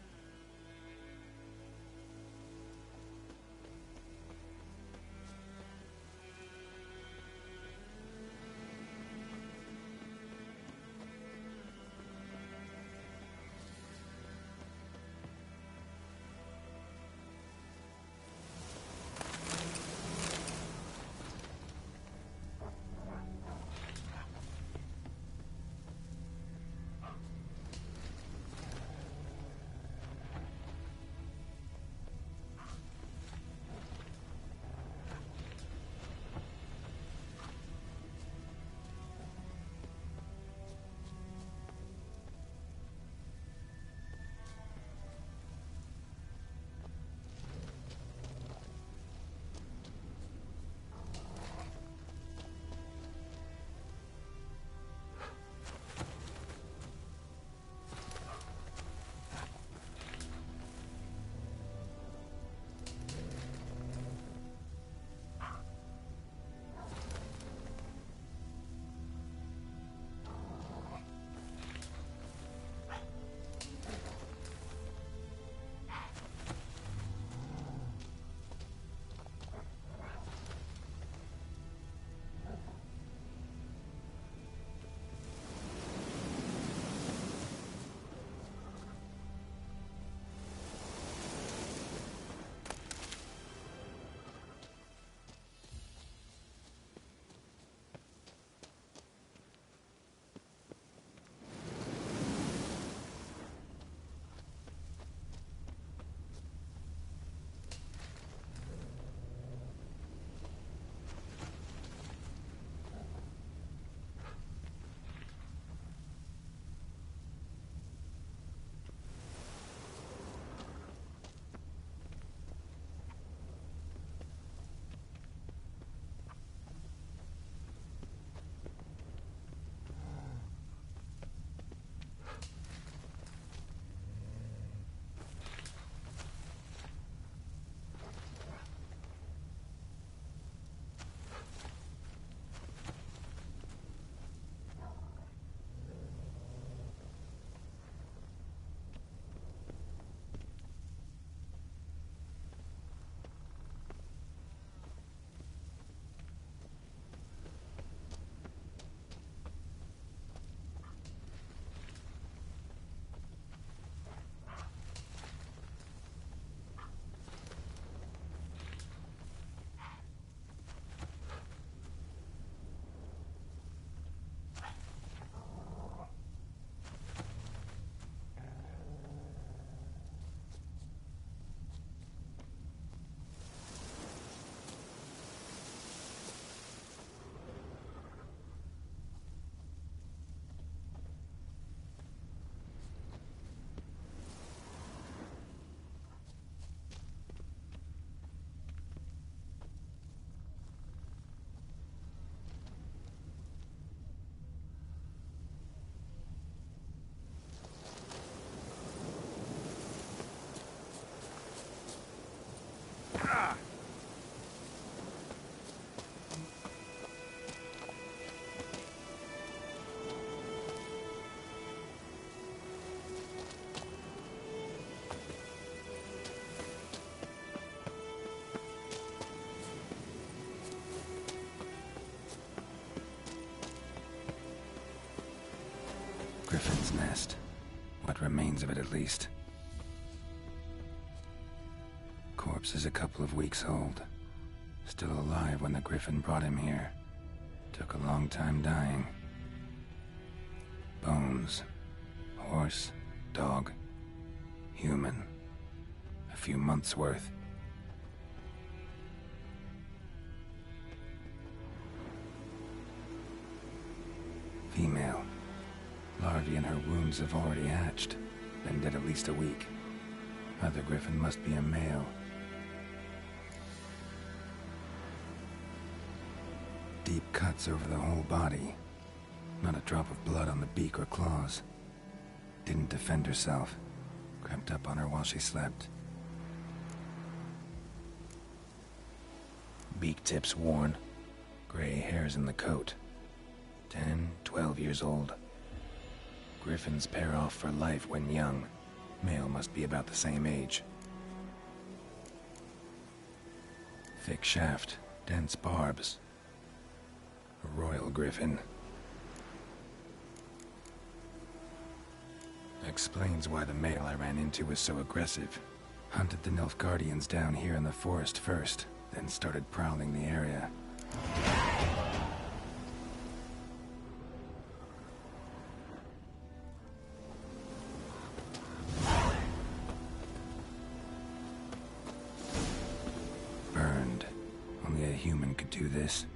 Griffin's nest. What remains of it, at least. Corpse is a couple of weeks old. Still alive when the Griffin brought him here. Took a long time dying. Bones. Horse, dog, human. A few months' worth. Female. Larvae in her wounds have already hatched. Been dead at least a week. Other Griffin must be a male. Deep cuts over the whole body. Not a drop of blood on the beak or claws. Didn't defend herself. Crept up on her while she slept. Beak tips worn. Gray hairs in the coat. 10, 12 years old. Griffins pair off for life when young. Male must be about the same age. Thick shaft, dense barbs. A royal griffin. Explains why the male I ran into was so aggressive. Hunted the Nilfgaardians down here in the forest first, then started prowling the area. Burned. Only a human could do this.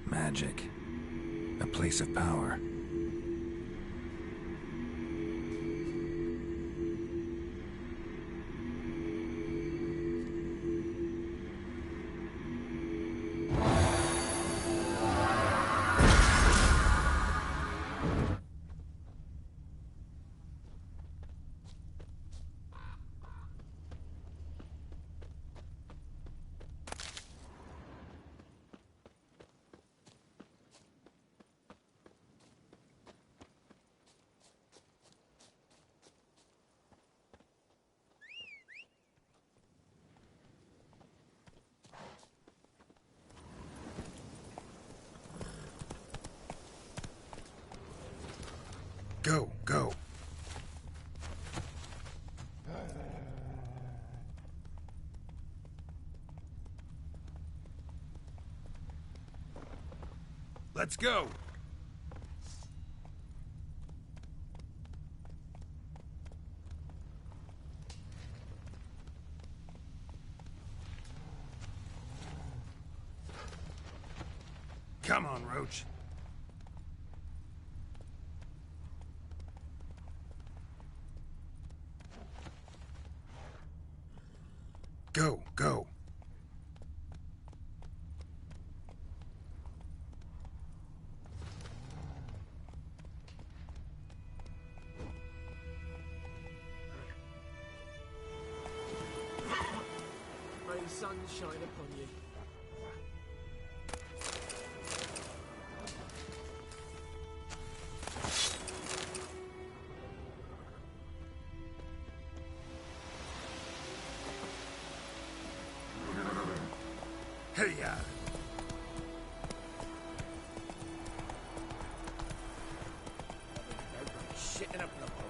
Magic. A place of power. Go, go. Let's go! Come on, Roach. Go, go. May the sun shine upon you. Hey-ya! Shitting up in a hole.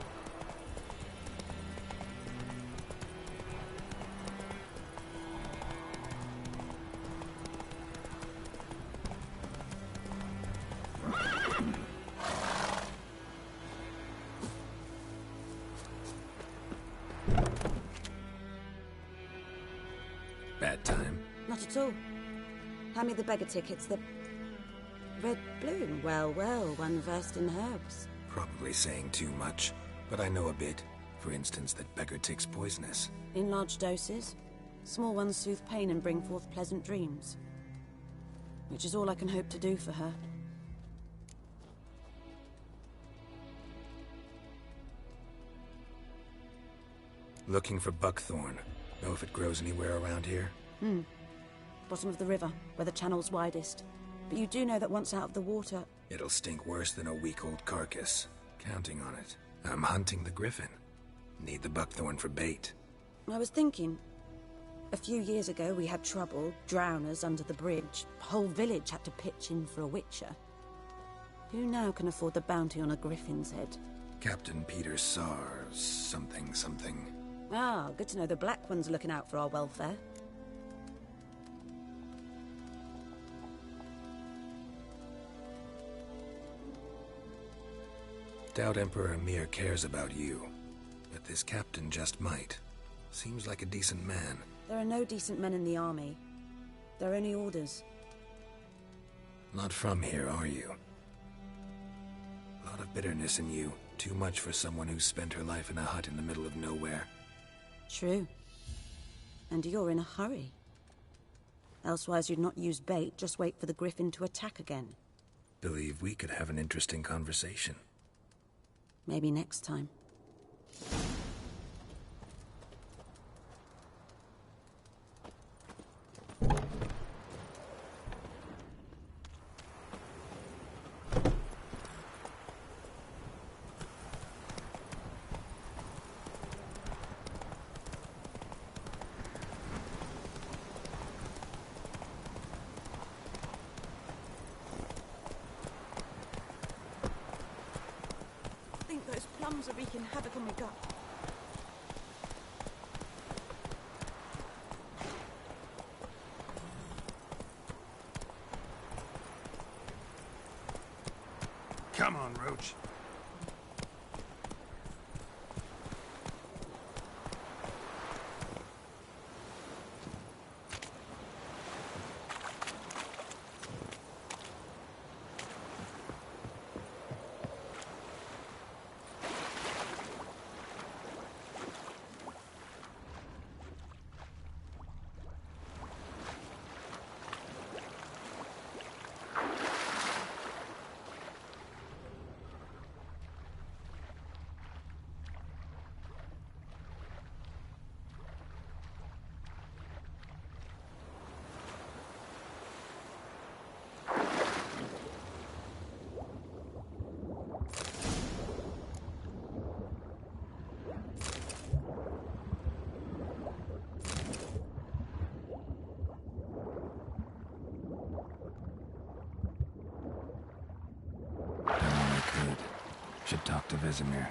Bad time. Not at all. Hand me the beggar tickets, the red bloom. Well, well, one versed in herbs. Probably saying too much, but I know a bit. For instance, that beggar tick's poisonous. In large doses. Small ones soothe pain and bring forth pleasant dreams. Which is all I can hope to do for her. Looking for buckthorn. Know if it grows anywhere around here? Bottom of the river, where the channel's widest. But you do know that once out of the water... It'll stink worse than a week-old carcass. Counting on it. I'm hunting the griffin. Need the buckthorn for bait. I was thinking... A few years ago we had trouble, drowners under the bridge. Whole village had to pitch in for a witcher. Who now can afford the bounty on a griffin's head? Captain Peter Sars, something. Ah, good to know the Black One's looking out for our welfare. Doubt Emperor Emir cares about you, but this captain just might. Seems like a decent man. There are no decent men in the army. They're only orders. Not from here, are you? A lot of bitterness in you. Too much for someone who's spent her life in a hut in the middle of nowhere. True. And you're in a hurry. Elsewise you'd not use bait, just wait for the griffin to attack again. Believe we could have an interesting conversation. Maybe next time. I think those plums are wreaking havoc on my gut. Come on, Roach. Should talk to Vesemir.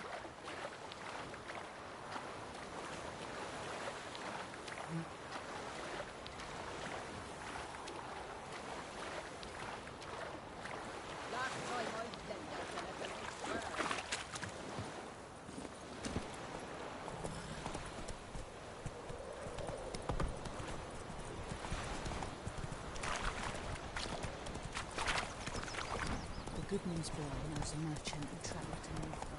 The good news boy knows a merchant who travelled to Nilfgaard.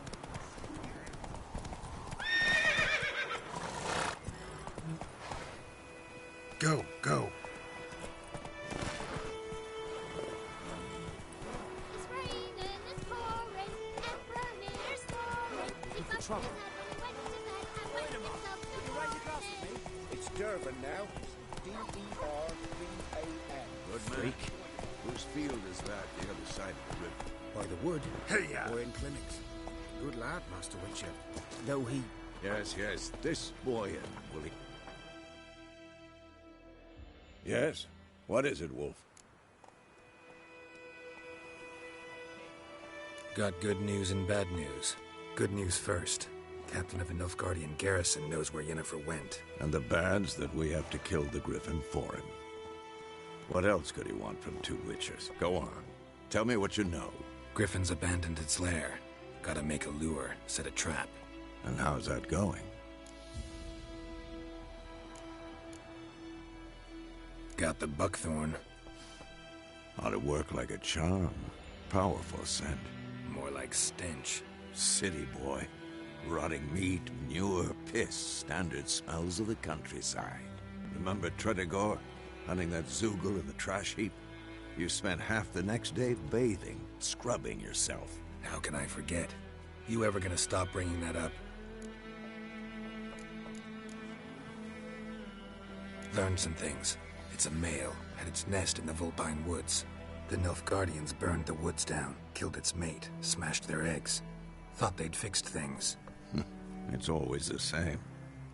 Go, go. It's raining, it's pouring, Emperor Mir's snoring. He bumped his head when he went to bed and wet himself the morning. It's Durban now. D-E-R-V-A-N. Good freak. Whose field is that, the other side of the river? By the wood. Hey-ya! Or in clinics. Good lad, Master Witcher. Though he... Yes, this boy, will he... Yes? What is it, Wolf? Got good news and bad news. Good news first. Captain of a Nilfgaardian garrison knows where Yennefer went. And the bad's that we have to kill the Griffin for him. What else could he want from two Witchers? Go on. Tell me what you know. Griffin's abandoned its lair. Gotta make a lure, set a trap. And how's that going? Got the buckthorn. Ought to work like a charm. Powerful scent. More like stench. City boy. Rotting meat, manure, piss. Standard smells of the countryside. Remember Tredegor? Hunting that Zoogle in the trash heap? You spent half the next day bathing, scrubbing yourself. How can I forget? You ever gonna stop bringing that up? Learned some things. It's a male, had its nest in the Vulpine Woods. The Nilfgaardians burned the woods down, killed its mate, smashed their eggs. Thought they'd fixed things. It's always the same.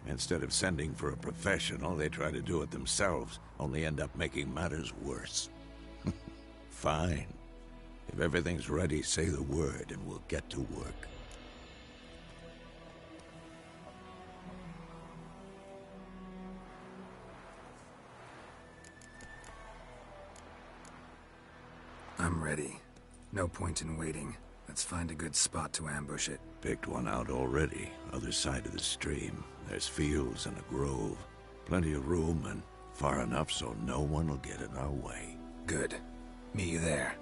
Instead of sending for a professional, they try to do it themselves, only end up making matters worse. Fine. If everything's ready, say the word and we'll get to work. I'm ready. No point in waiting. Let's find a good spot to ambush it. Picked one out already, other side of the stream. There's fields and a grove. Plenty of room and far enough so no one will get in our way. Good. Meet you there.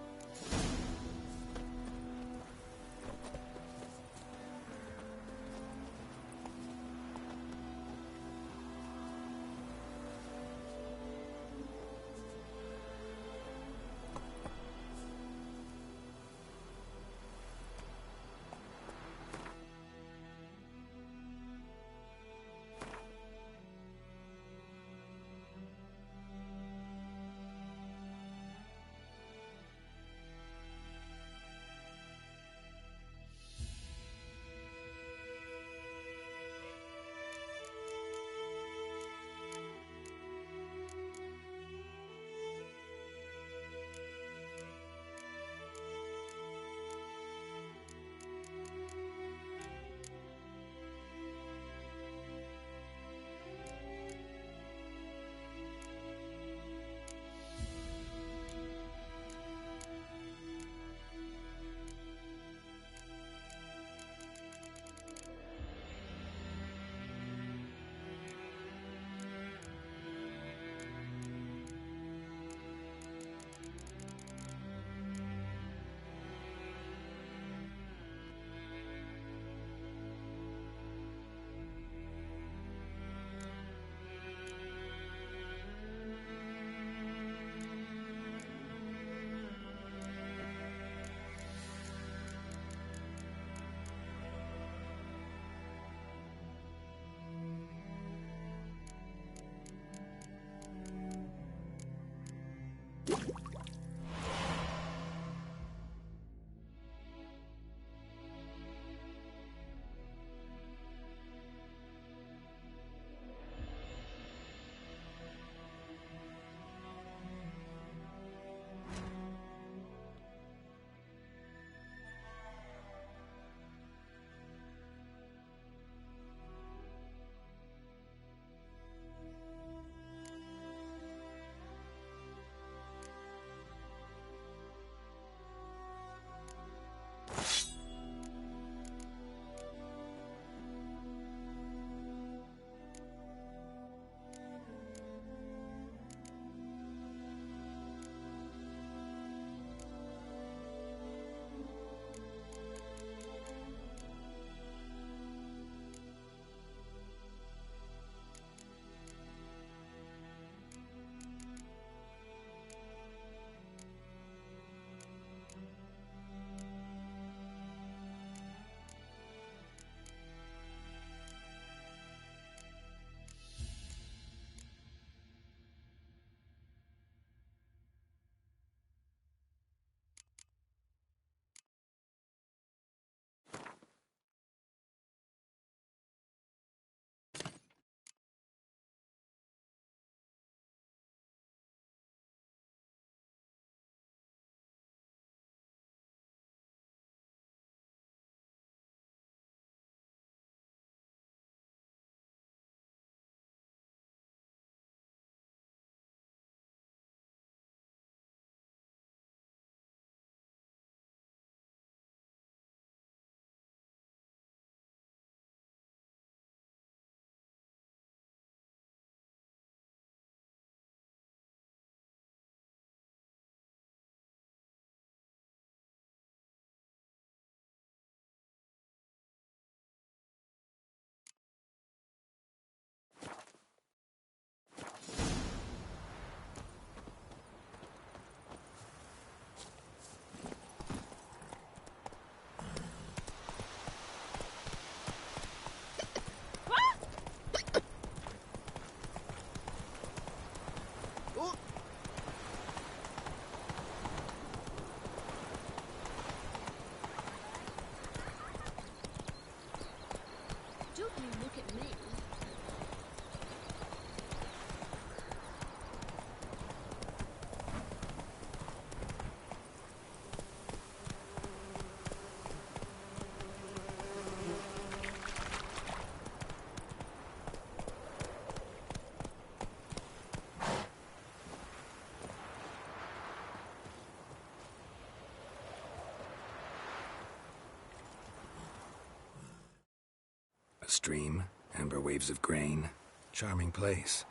stream, amber waves of grain. Charming place.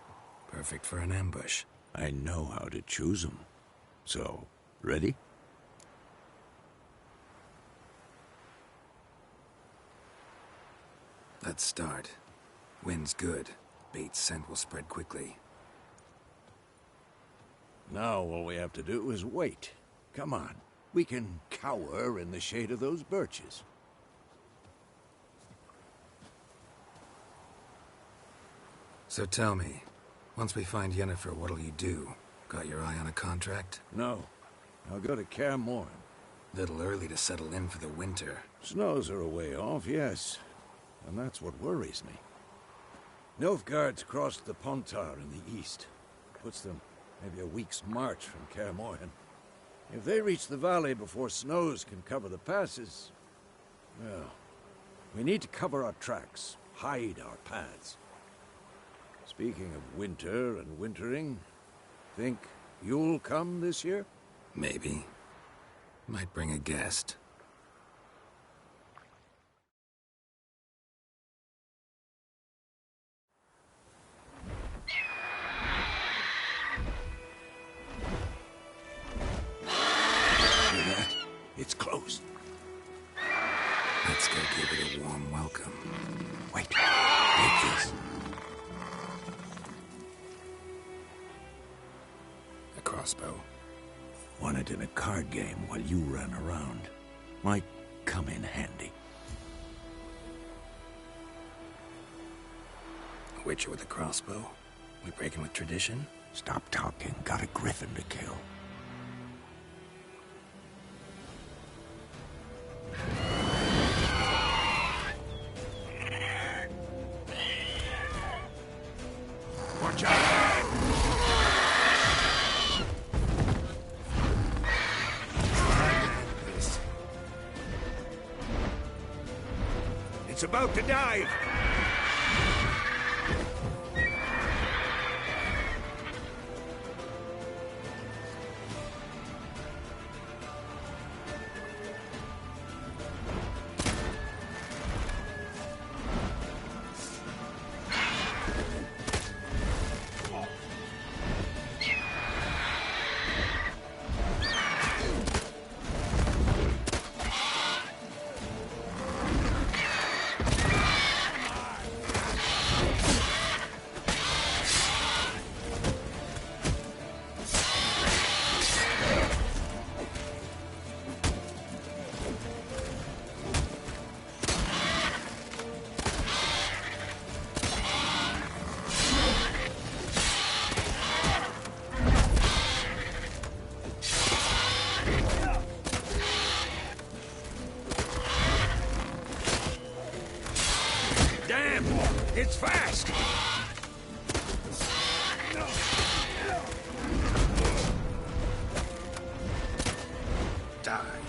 Perfect for an ambush. I know how to choose them. So, ready? Let's start. Wind's good. Bait's scent will spread quickly. Now all we have to do is wait. Come on. We can cower in the shade of those birches. So tell me, once we find Yennefer, what'll you do? Got your eye on a contract? No. I'll go to Kaer Morhen. Little early to settle in for the winter. Snows are a way off, yes. And that's what worries me. Nilfgaard's crossed the Pontar in the east. Puts them maybe a week's march from Kaer Morhen. If they reach the valley before snows can cover the passes, well, we need to cover our tracks, hide our paths. Speaking of winter and wintering, think you'll come this year? Maybe. Might bring a guest. Hear that? It's close. Let's go give it a warm welcome. Wait. Take this. A crossbow. Won it in a card game while you ran around. Might come in handy. A witcher with a crossbow? We breaking with tradition? Stop talking. Got a griffin to kill. Watch out! It's about to dive! It's fast! Die.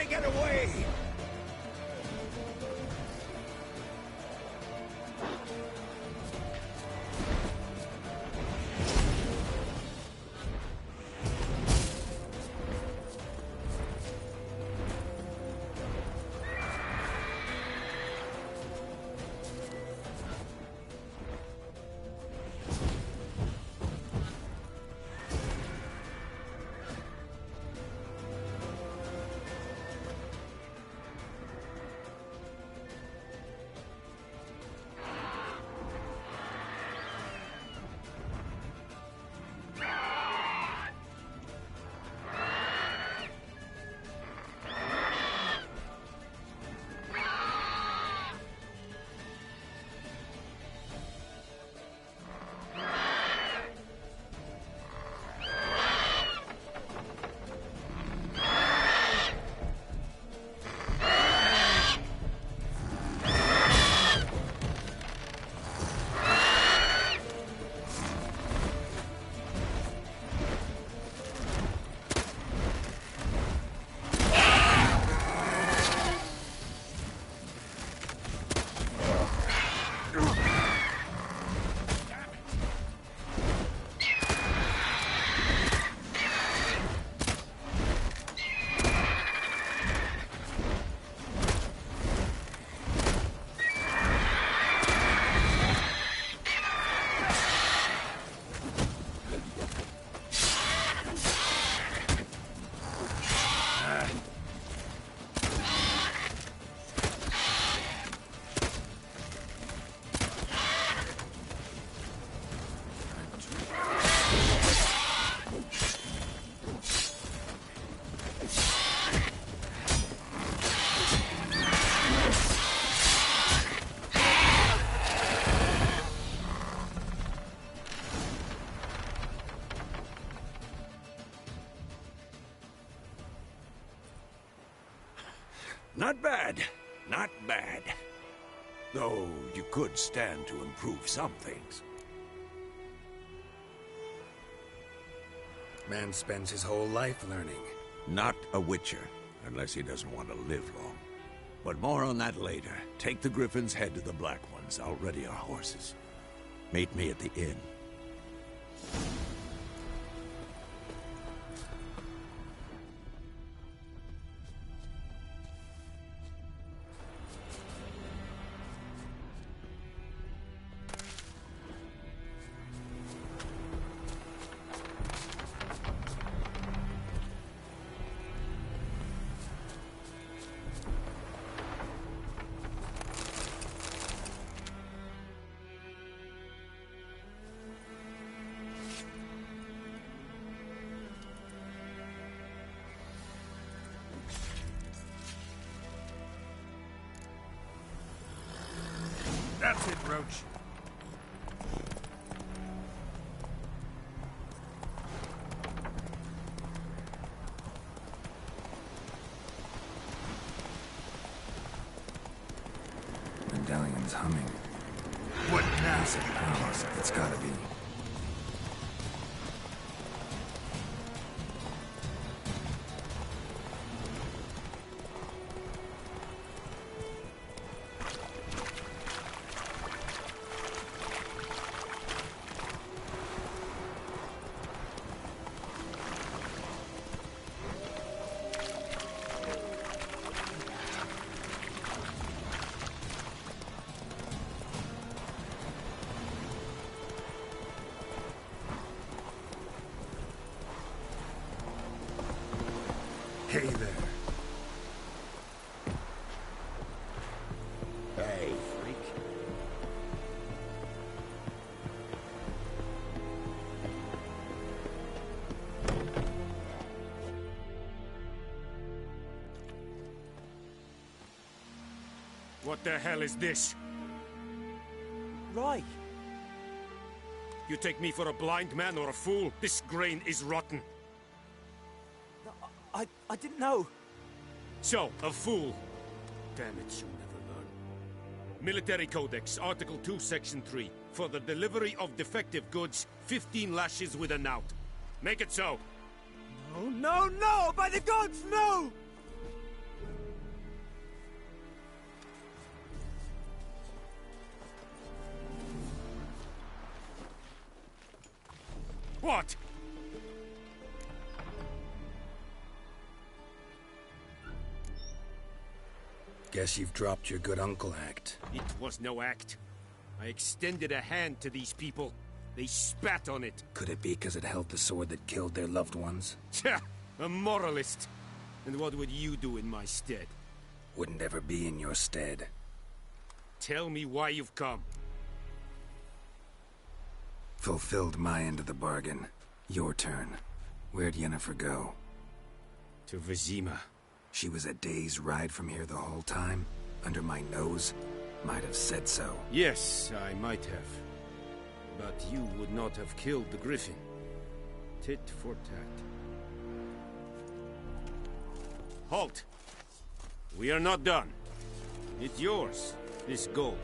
can't get away! Not bad. Not bad. Though you could stand to improve some things. Man spends his whole life learning. Not a Witcher, unless he doesn't want to live long. But more on that later. Take the Griffin's head to the Black Ones. I'll ready our horses. Meet me at the inn. That's it, Roach. Medallion's humming. What nasty powers? It's gotta be. Hey there. Hey, freak. What the hell is this? Right. You take me for a blind man or a fool? This grain is rotten. I didn't know. So, a fool. Damn it, you'll never learn. Military Codex, Article 2, Section 3. For the delivery of defective goods, 15 lashes with a knout. Make it so. No, no, no! By the gods, no! What? Guess you've dropped your good uncle act. It was no act. I extended a hand to these people. They spat on it. Could it be because it held the sword that killed their loved ones? Tja, a moralist. And what would you do in my stead? Wouldn't ever be in your stead. Tell me why you've come. Fulfilled my end of the bargain. Your turn. Where'd Yennefer go? To Vizima. She was a day's ride from here the whole time? Under my nose? Might have said so. Yes, I might have. But you would not have killed the Griffin. Tit for tat. Halt! We are not done. It's yours, this gold.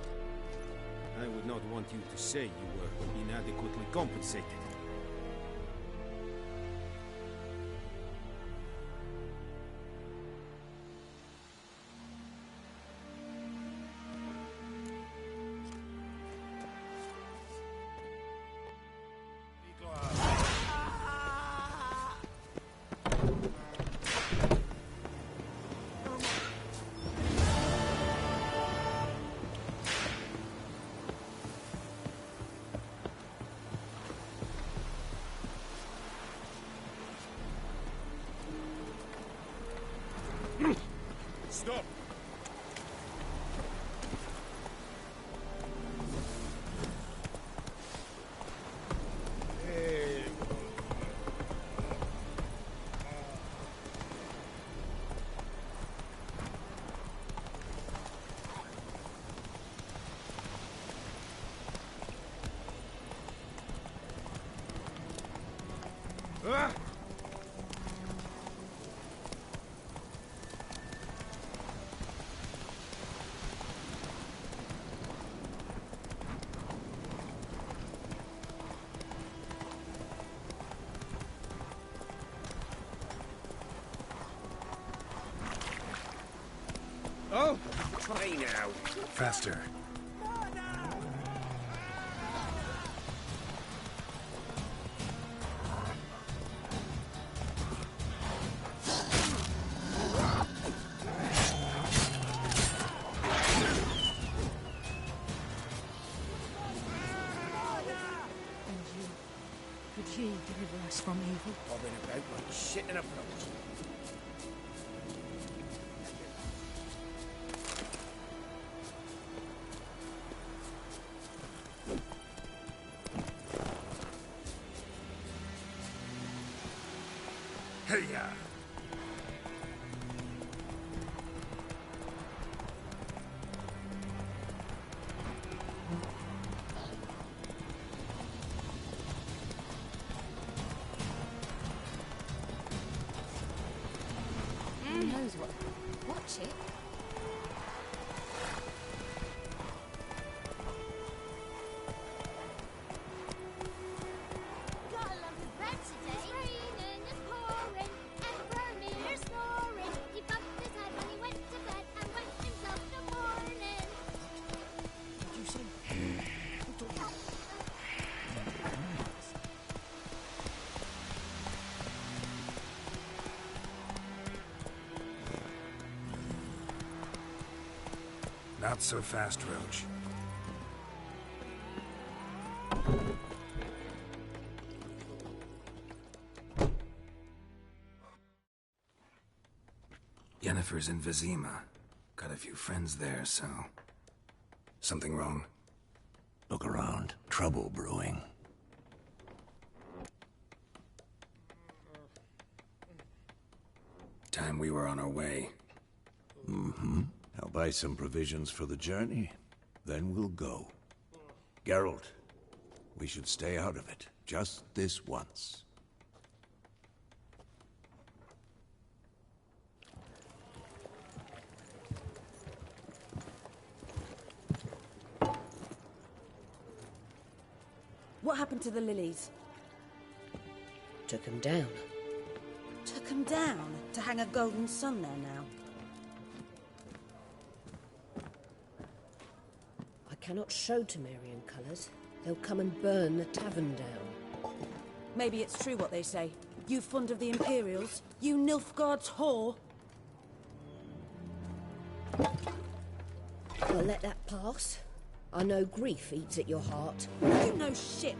I would not want you to say you were inadequately compensated. Stop! Oh, try now. Faster. Could ye deliver us from evil? Bobbing about like shit in a boat. Hey-ya! Who knows what? Watch it. Got a lump of bread today. It's raining, it's pouring, and Vermeer's snoring. He bumped his head when he went to bed and wet himself in the morning. Did you see? Not so fast, Roach. Yennefer's in Vizima. Got a few friends there, so... Something wrong? Look around. Trouble brewing. Time we were on our way. Mm-hmm. I'll buy some provisions for the journey. Then we'll go. Geralt, we should stay out of it. Just this once. What happened to the lilies? Took them down. Took them down to hang a golden sun there now. I cannot show Temerian colours. They'll come and burn the tavern down. Maybe it's true what they say. You fond of the Imperials? You Nilfgaard's whore? I'll let that pass. I know grief eats at your heart. You know shit.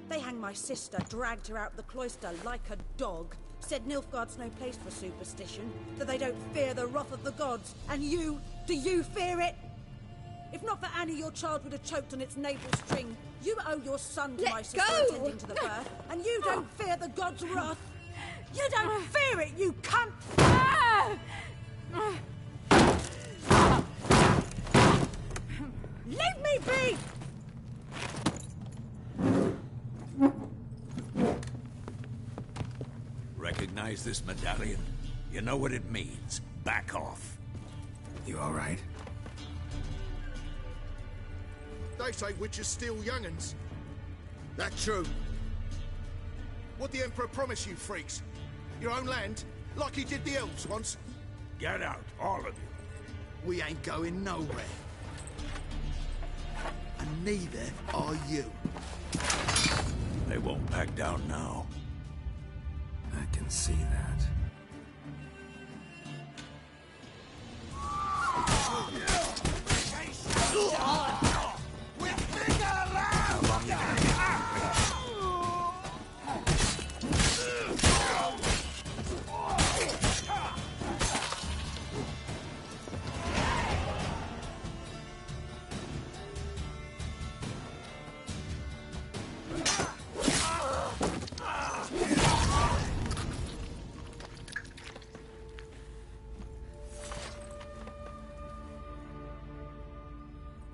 They hanged my sister, dragged her out the cloister like a dog. Said Nilfgaard's no place for superstition, that they don't fear the wrath of the gods. And you, do you fear it? If not for Annie, your child would have choked on its navel string. You owe your son to my sister attending to the birth, and you don't fear the gods' wrath. You don't fear it, you cunt! Leave me be! Recognize this medallion? You know what it means. Back off. You all right? They say witches steal young'uns. That true? What the Emperor promise you, freaks? Your own land? Like he did the elves once? Get out, all of you. We ain't going nowhere. And neither are you. They won't back down now. I can see that.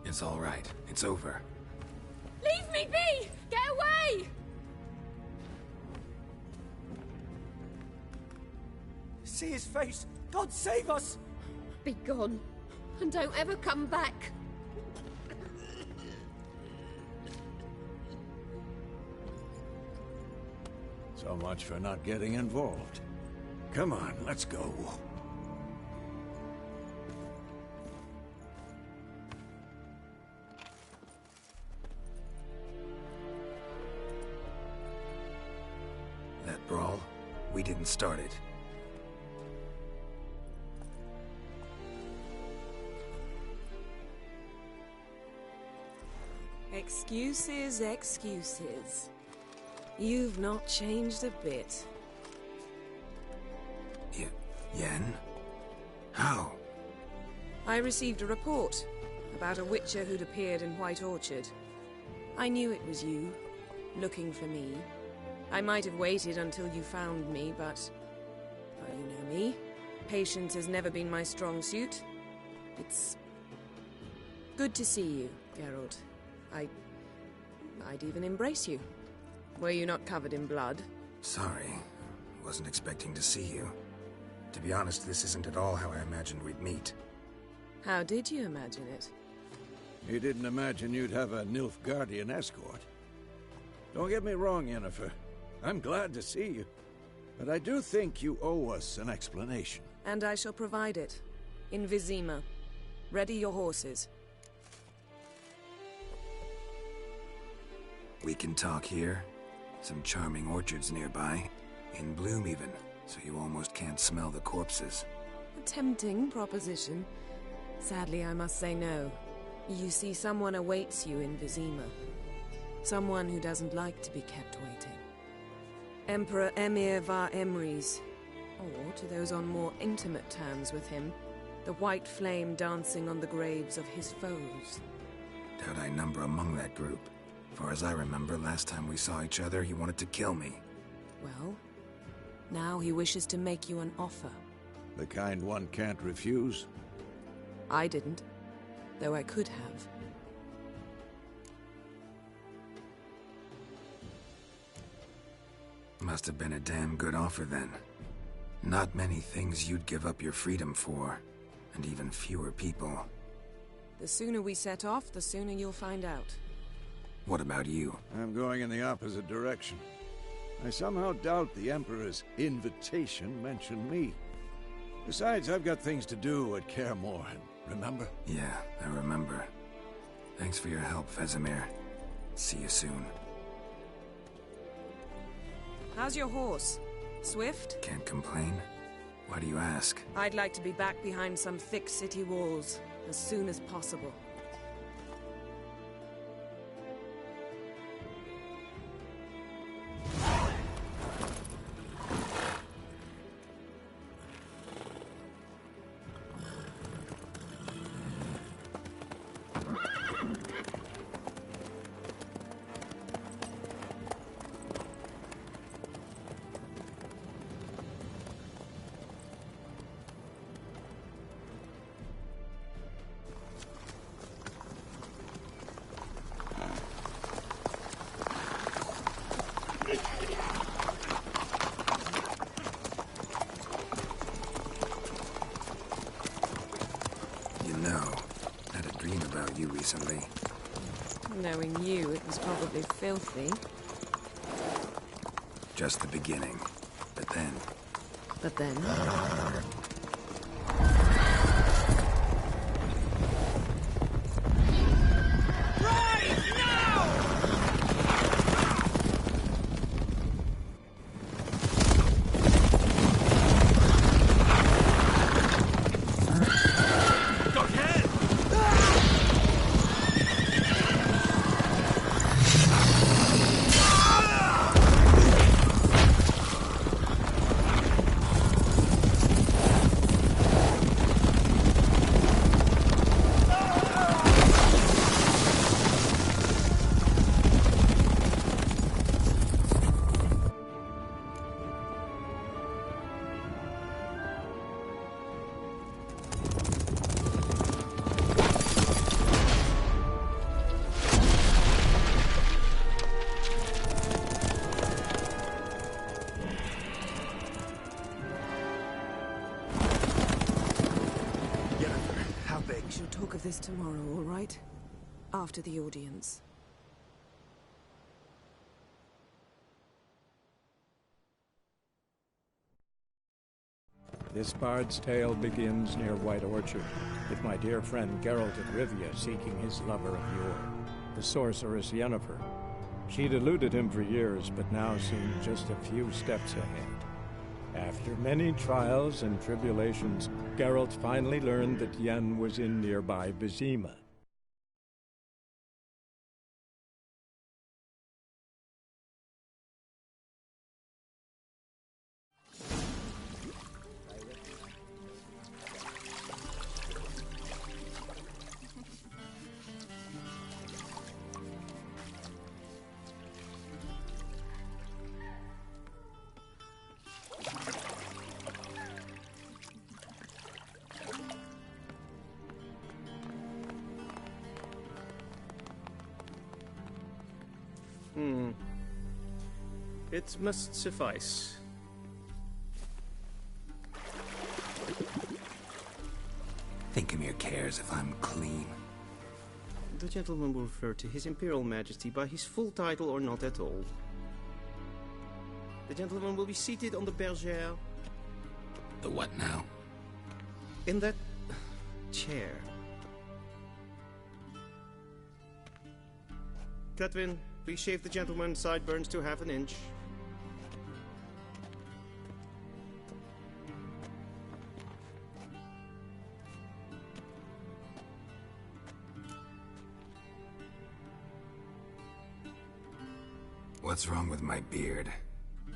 It's all right. It's over. Leave me be! Get away! See his face! God save us! Be gone, and don't ever come back. So much for not getting involved. Come on, let's go. That brawl, we didn't start it. Excuses, excuses. You've not changed a bit. Yen? How? I received a report about a witcher who'd appeared in White Orchard. I knew it was you, looking for me. I might have waited until you found me, but... well, you know me. Patience has never been my strong suit. It's... good to see you, Geralt. I'd even embrace you. Were you not covered in blood? Sorry. Wasn't expecting to see you. To be honest, this isn't at all how I imagined we'd meet. How did you imagine it? You didn't imagine you'd have a Nilfgaardian escort. Don't get me wrong, Yennefer. I'm glad to see you. But I do think you owe us an explanation. And I shall provide it. In Vizima. Ready your horses. We can talk here. Some charming orchards nearby. In bloom even, so you almost can't smell the corpses. A tempting proposition. Sadly, I must say no. You see, someone awaits you in Vizima. Someone who doesn't like to be kept waiting. Emperor Emhyr var Emreis. Or, to those on more intimate terms with him, the white flame dancing on the graves of his foes. Doubt I number among that group. For as I remember, last time we saw each other, he wanted to kill me. Well, now he wishes to make you an offer. The kind one can't refuse? I didn't, though I could have. Must have been a damn good offer then. Not many things you'd give up your freedom for, and even fewer people. The sooner we set off, the sooner you'll find out. What about you? I'm going in the opposite direction. I somehow doubt the Emperor's invitation mentioned me. Besides, I've got things to do at Kaer Morhen, remember? Yeah, I remember. Thanks for your help, Vesemir. See you soon. How's your horse? Swift? Can't complain. Why do you ask? I'd like to be back behind some thick city walls as soon as possible. Recently. Knowing you, it was probably filthy. Just the beginning. But then... But then? This tomorrow, all right? After the audience. This bard's tale begins near White Orchard, with my dear friend Geralt of Rivia seeking his lover of yore, the sorceress Yennefer. She'd eluded him for years, but now seemed just a few steps ahead. After many trials and tribulations, Geralt finally learned that Yen was in nearby Vizima. It must suffice. Thinkamir cares if I'm clean. The gentleman will refer to His Imperial Majesty by his full title or not at all. The gentleman will be seated on the bergère. The what now? In that chair. Cletwin, please shave the gentleman's sideburns to half an inch. What's wrong with my beard?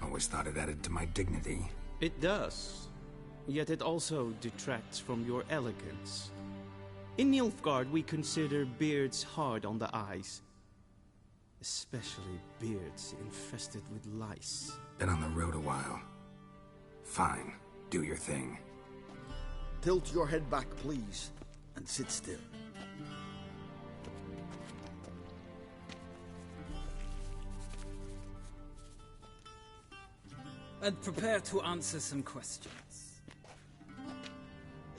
Always thought it added to my dignity. It does. Yet it also detracts from your elegance. In Nilfgaard, we consider beards hard on the eyes. Especially beards infested with lice. Been on the road a while. Fine. Do your thing. Tilt your head back, please, and sit still. And prepare to answer some questions.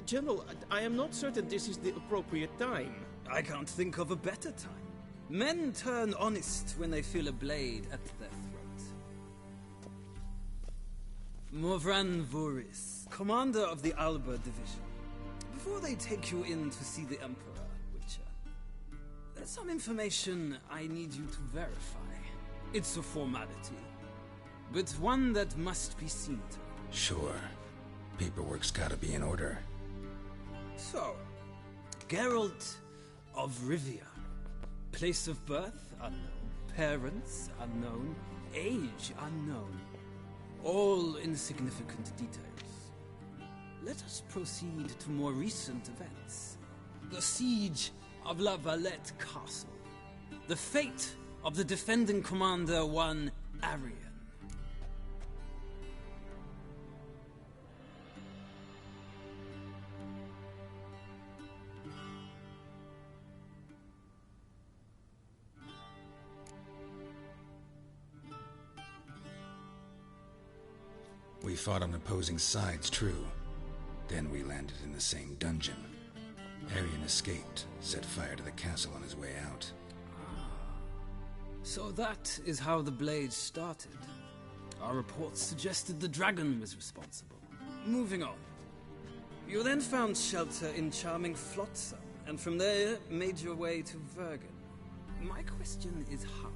General, I am not certain this is the appropriate time. I can't think of a better time. Men turn honest when they feel a blade at their throat. Morvran Voorhis, commander of the Alba Division. Before they take you in to see the Emperor, Witcher, there's some information I need you to verify. It's a formality. but one that must be seen to. Sure. Paperwork's gotta be in order. So, Geralt of Rivia. Place of birth unknown. Parents unknown. Age unknown. All insignificant details. Let us proceed to more recent events. The siege of La Valette Castle. The fate of the defending commander, one Arian. We fought on opposing sides, true. Then we landed in the same dungeon. Arian escaped, set fire to the castle on his way out. So that is how the Blade started. Our reports suggested the dragon was responsible. Moving on. You then found shelter in charming Flotsam, and from there made your way to Vergen. My question is how?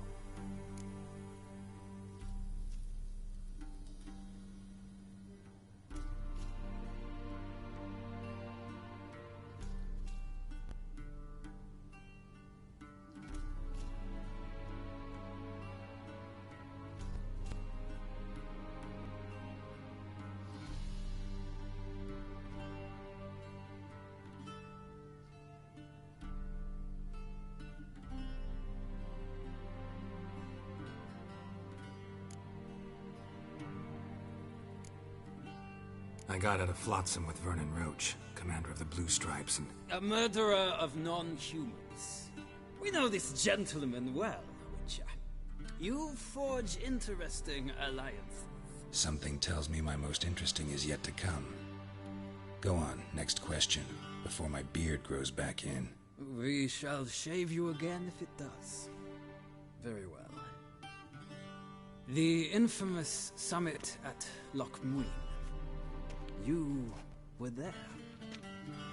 I got out of Flotsam with Vernon Roach, commander of the Blue Stripes, and... A murderer of non-humans. We know this gentleman well, Witcher. You forge interesting alliances. Something tells me my most interesting is yet to come. Go on, next question, before my beard grows back in. We shall shave you again if it does. Very well. The infamous summit at Loch Muin. You were there,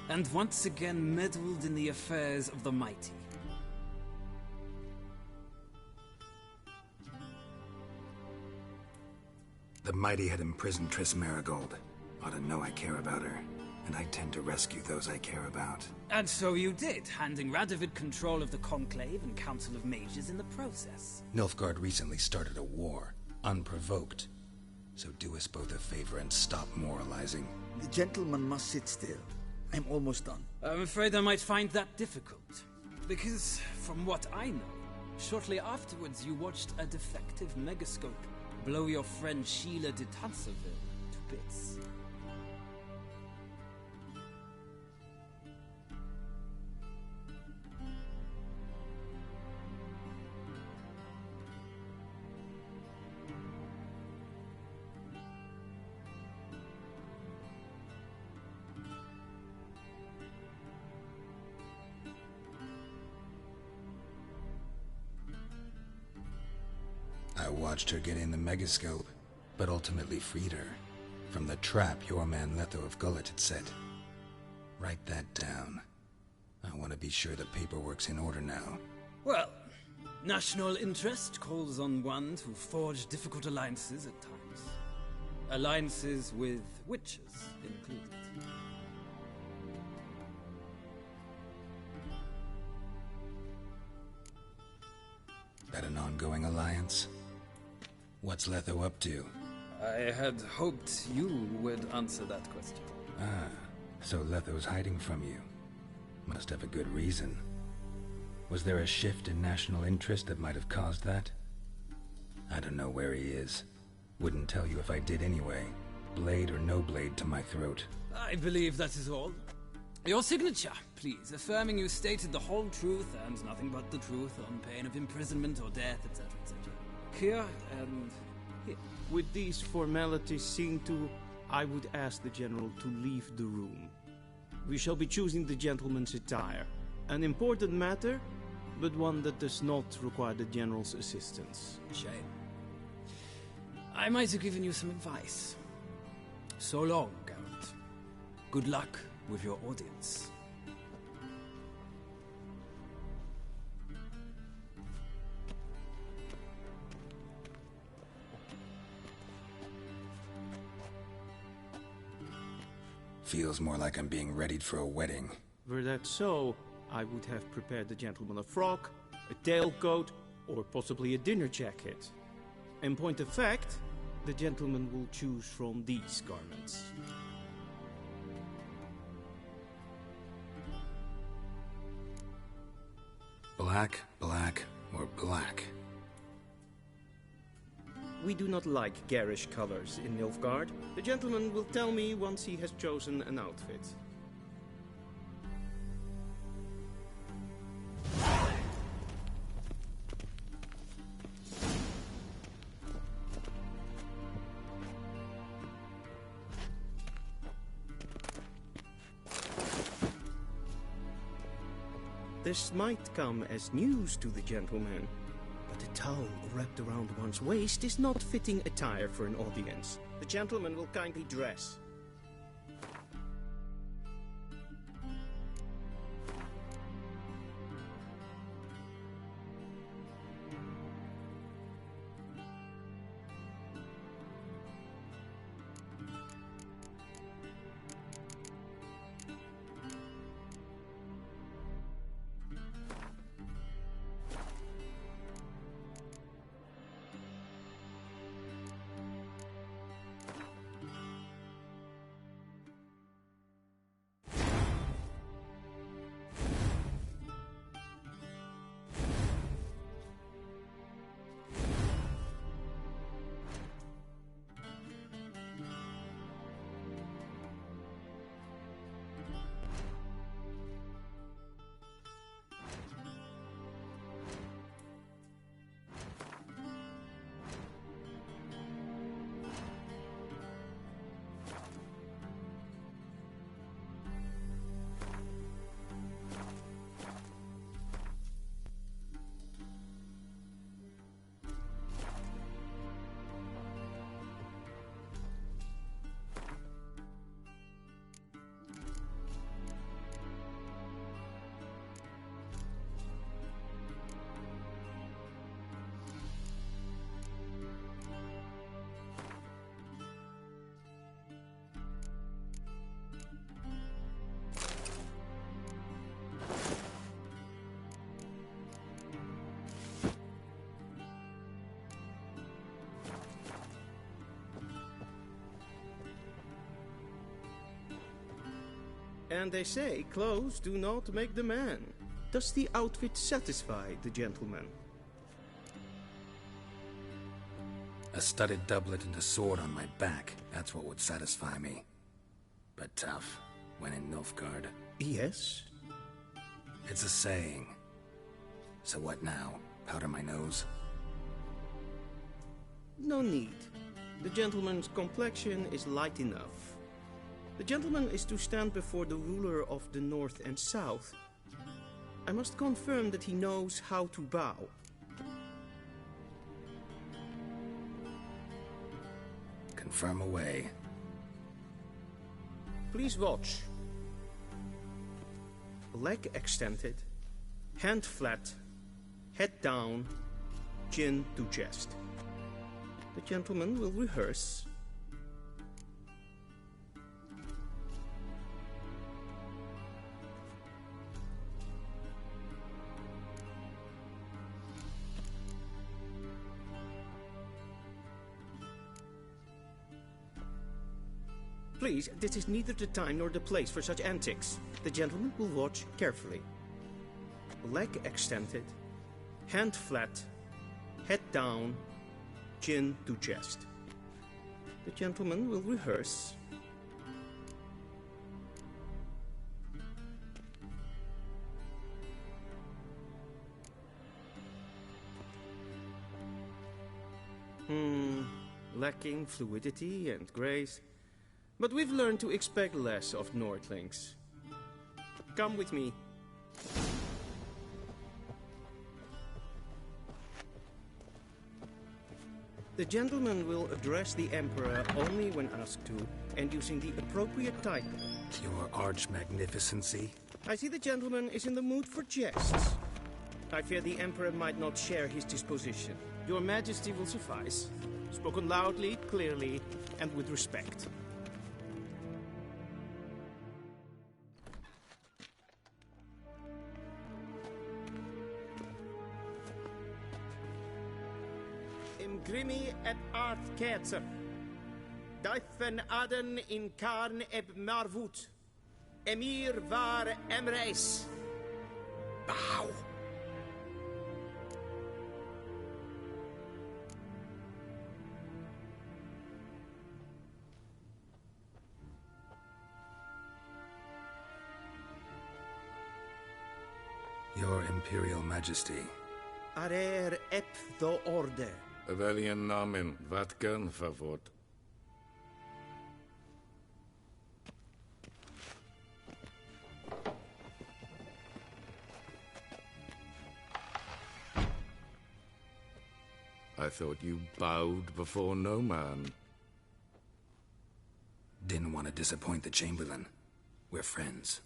and once again meddled in the affairs of the mighty. The mighty had imprisoned Triss Merigold. Ought to know I care about her, and I tend to rescue those I care about. And so you did, handing Radovid control of the Conclave and Council of Mages in the process. Nilfgaard recently started a war, unprovoked. So do us both a favor and stop moralizing. The gentleman must sit still. I'm almost done. I'm afraid I might find that difficult. Because, from what I know, shortly afterwards you watched a defective megascope blow your friend Sheila de Tanserville to bits. I watched her get in the megascope, but ultimately freed her. From the trap your man Letho of Gullet had set. Write that down. I want to be sure the paperwork's in order now. Well, national interest calls on one to forge difficult alliances at times. Alliances with witches included. That an ongoing alliance? What's Letho up to? I had hoped you would answer that question. Ah, so Letho's hiding from you. Must have a good reason. Was there a shift in national interest that might have caused that? I don't know where he is. Wouldn't tell you if I did anyway. Blade or no blade to my throat. I believe that is all. Your signature, please, affirming you stated the whole truth and nothing but the truth on pain of imprisonment or death, etc., etc. Here and here. With these formalities seen to, I would ask the General to leave the room. We shall be choosing the gentleman's attire. An important matter, but one that does not require the General's assistance. Shame. I might have given you some advice. So long, Geralt. Good luck with your audience. Feels more like I'm being readied for a wedding. Were that so, I would have prepared the gentleman a frock, a tailcoat, or possibly a dinner jacket. In point of fact, the gentleman will choose from these garments. Black, black, or black? We do not like garish colors in Nilfgaard. The gentleman will tell me once he has chosen an outfit. This might come as news to the gentleman, but a towel wrapped around one's waist is not fitting attire for an audience. The gentleman will kindly dress. And they say clothes do not make the man. Does the outfit satisfy the gentleman? A studded doublet and a sword on my back, that's what would satisfy me. But tough, when in Nilfgaard. Yes? It's a saying. So what now? Powder my nose? No need. The gentleman's complexion is light enough. The gentleman is to stand before the ruler of the North and South. I must confirm that he knows how to bow. Confirm away. Please watch. Leg extended, hand flat, head down, chin to chest. The gentleman will rehearse. Please, this is neither the time nor the place for such antics. The gentleman will watch carefully. Leg extended, hand flat, head down, chin to chest. The gentleman will rehearse. Lacking fluidity and grace. But we've learned to expect less of Nordlings. Come with me. The gentleman will address the Emperor only when asked to, and using the appropriate title. Your Arch-Magnificency? I see the gentleman is in the mood for jests. I fear the Emperor might not share his disposition. Your Majesty will suffice. Spoken loudly, clearly, and with respect. grimi et art kerzer. Daifen aden in karn eb marvut. Emir var emreis. Bow. Your Imperial Majesty. Arer ep the orde. Velian namen, vatgen favort. I thought you bowed before no man. Didn't want to disappoint the Chamberlain. We're friends.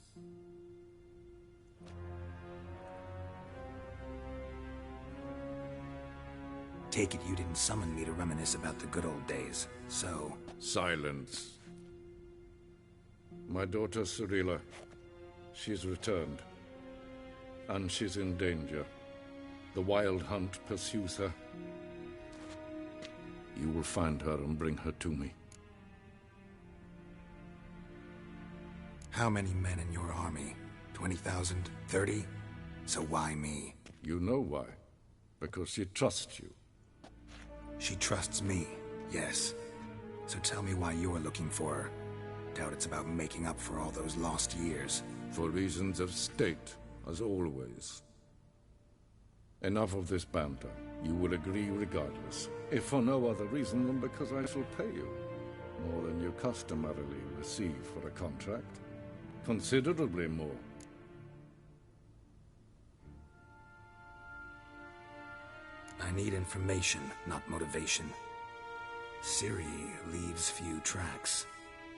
Take it you didn't summon me to reminisce about the good old days, so... Silence. My daughter Cirilla, she's returned. And she's in danger. The Wild Hunt pursues her. You will find her and bring her to me. How many men in your army? 20,000? 30? So why me? You know why. Because she trusts you. She trusts me, yes. So tell me why you're looking for her. Doubt it's about making up for all those lost years. For reasons of state, as always. Enough of this banter. You will agree regardless. If for no other reason than because I shall pay you. More than you customarily receive for a contract. Considerably more. I need information, not motivation. Ciri leaves few tracks.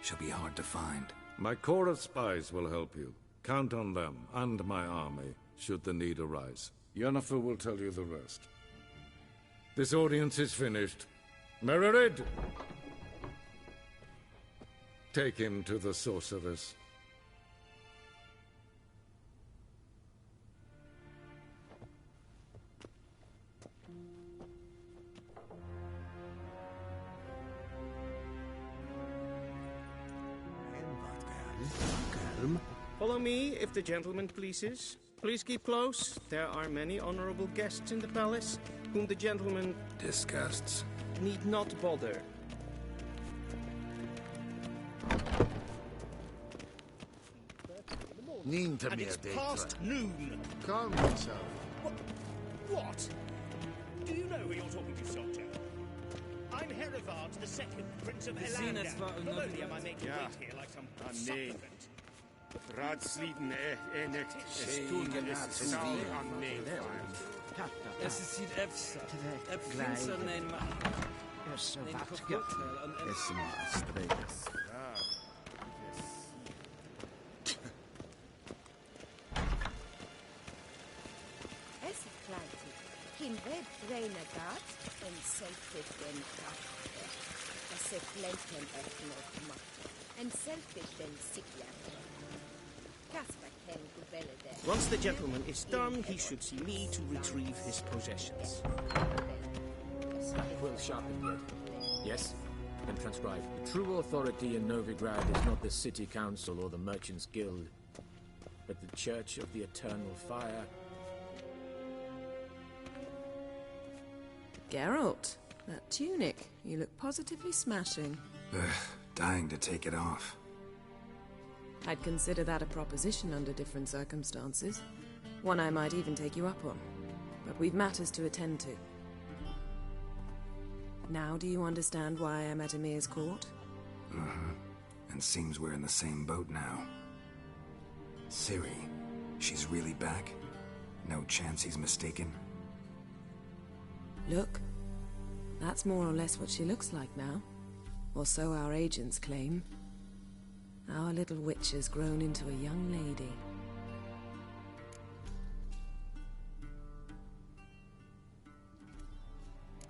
She'll be hard to find. My corps of spies will help you. Count on them, and my army, should the need arise. Yennefer will tell you the rest. This audience is finished. Mererid! Take him to the sorceress. Follow me, if the gentleman pleases. Please keep close. There are many honorable guests in the palace, whom the gentleman... disgusts. ...need not bother. And it's past noon. Calm yourself. What? Do you know who you're talking to, soldier? I'm Herivard II, Prince of Elanda. Not only am I making wait here like some supplicant. Ratsliden enek stunden es sal an neefijn. Es ist die Efsa. Efsa nein ma. Es so vatga. Es ma stregas. Es kleinte. Kim red reina gat en selfit den krachte. Es se flenten etnot macht. En selfit den sikla. Once the gentleman is done, he should see me to retrieve his possessions. Quill sharpened yet. Yes? Then transcribe. The true authority in Novigrad is not the City Council or the Merchants' Guild, but the Church of the Eternal Fire. Geralt, that tunic. You look positively smashing. Ugh, dying to take it off. I'd consider that a proposition under different circumstances. One I might even take you up on. But we've matters to attend to. Now do you understand why I'm at Emir's court? Uh-huh. And seems we're in the same boat now. Ciri, she's really back? No chance he's mistaken? Look. That's more or less what she looks like now. Or so our agents claim. Our little witch has grown into a young lady.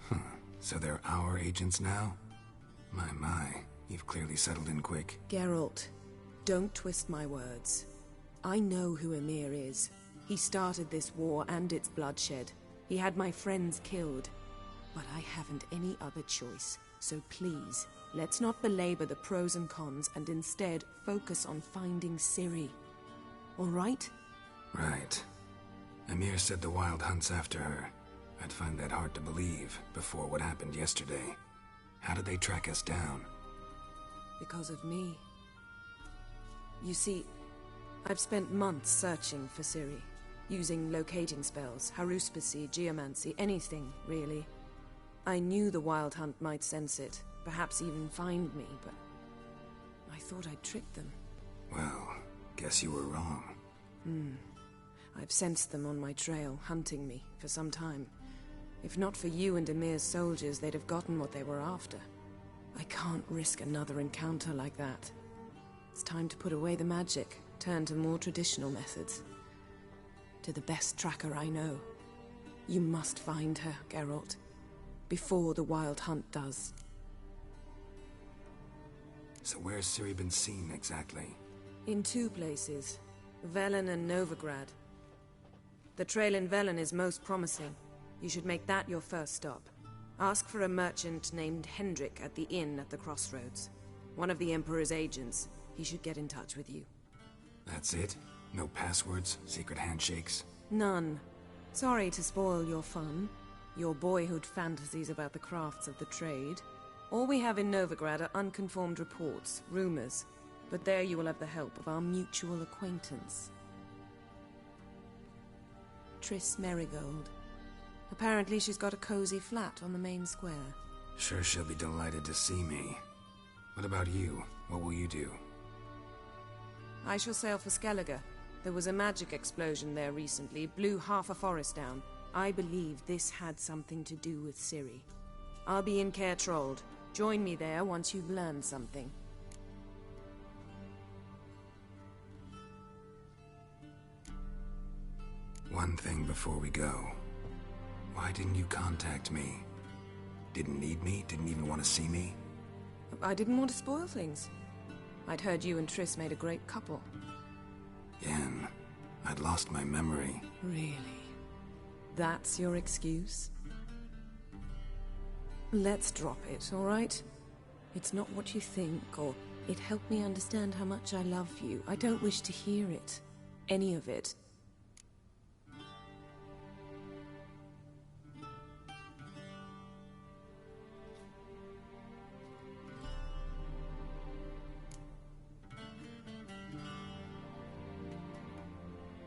Huh. So they're our agents now? My, you've clearly settled in quick. Geralt, don't twist my words. I know who Emir is. He started this war and its bloodshed. He had my friends killed. But I haven't any other choice, so please, let's not belabor the pros and cons and instead focus on finding Ciri. All right? Right. Emhyr said the Wild Hunt's after her. I'd find that hard to believe before what happened yesterday. How did they track us down? Because of me. You see, I've spent months searching for Ciri, using locating spells, haruspicy, geomancy, anything, really. I knew the Wild Hunt might sense it, perhaps even find me, but I thought I'd tricked them. Well, guess you were wrong. I've sensed them on my trail, hunting me, for some time. If not for you and Emhyr's soldiers, they'd have gotten what they were after. I can't risk another encounter like that. It's time to put away the magic, turn to more traditional methods. To the best tracker I know. You must find her, Geralt. Before the Wild Hunt does. So where's Ciri been seen, exactly? In 2 places. Velen and Novigrad. The trail in Velen is most promising. You should make that your first stop. Ask for a merchant named Hendrik at the inn at the crossroads. One of the Emperor's agents. He should get in touch with you. That's it? No passwords? Secret handshakes? None. Sorry to spoil your fun. Your boyhood fantasies about the crafts of the trade. All we have in Novigrad are unconfirmed reports, rumors. But there you will have the help of our mutual acquaintance. Triss Merigold. Apparently she's got a cozy flat on the main square. Sure she'll be delighted to see me. What about you? What will you do? I shall sail for Skellige. There was a magic explosion there recently, blew half a forest down. I believe this had something to do with Ciri. I'll be in Caer Trolde. Join me there once you've learned something. One thing before we go. Why didn't you contact me? Didn't need me? Didn't even want to see me? I didn't want to spoil things. I'd heard you and Triss made a great couple. Yen, I'd lost my memory. Really? That's your excuse? Let's drop it, all right? It's not what you think, or it helped me understand how much I love you. I don't wish to hear it. Any of it.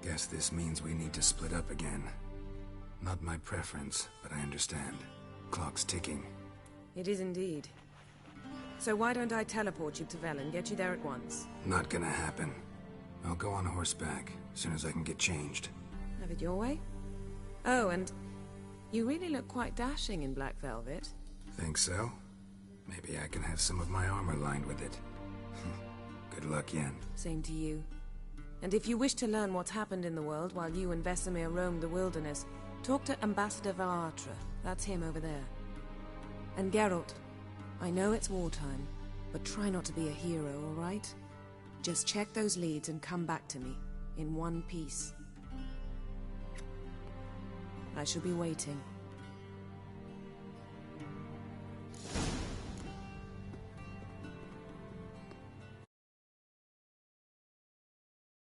Guess this means we need to split up again. Not my preference, but I understand. Clock's ticking. It is indeed. So why don't I teleport you to Velen, get you there at once? Not gonna happen. I'll go on horseback, as soon as I can get changed. Have it your way? Oh, and you really look quite dashing in black velvet. Think so? Maybe I can have some of my armor lined with it. Good luck, Yen. Same to you. And if you wish to learn what's happened in the world while you and Vesemir roamed the wilderness, talk to Ambassador Valatra. That's him over there. And Geralt, I know it's wartime, but try not to be a hero, all right? Just check those leads and come back to me, in one piece. I shall be waiting.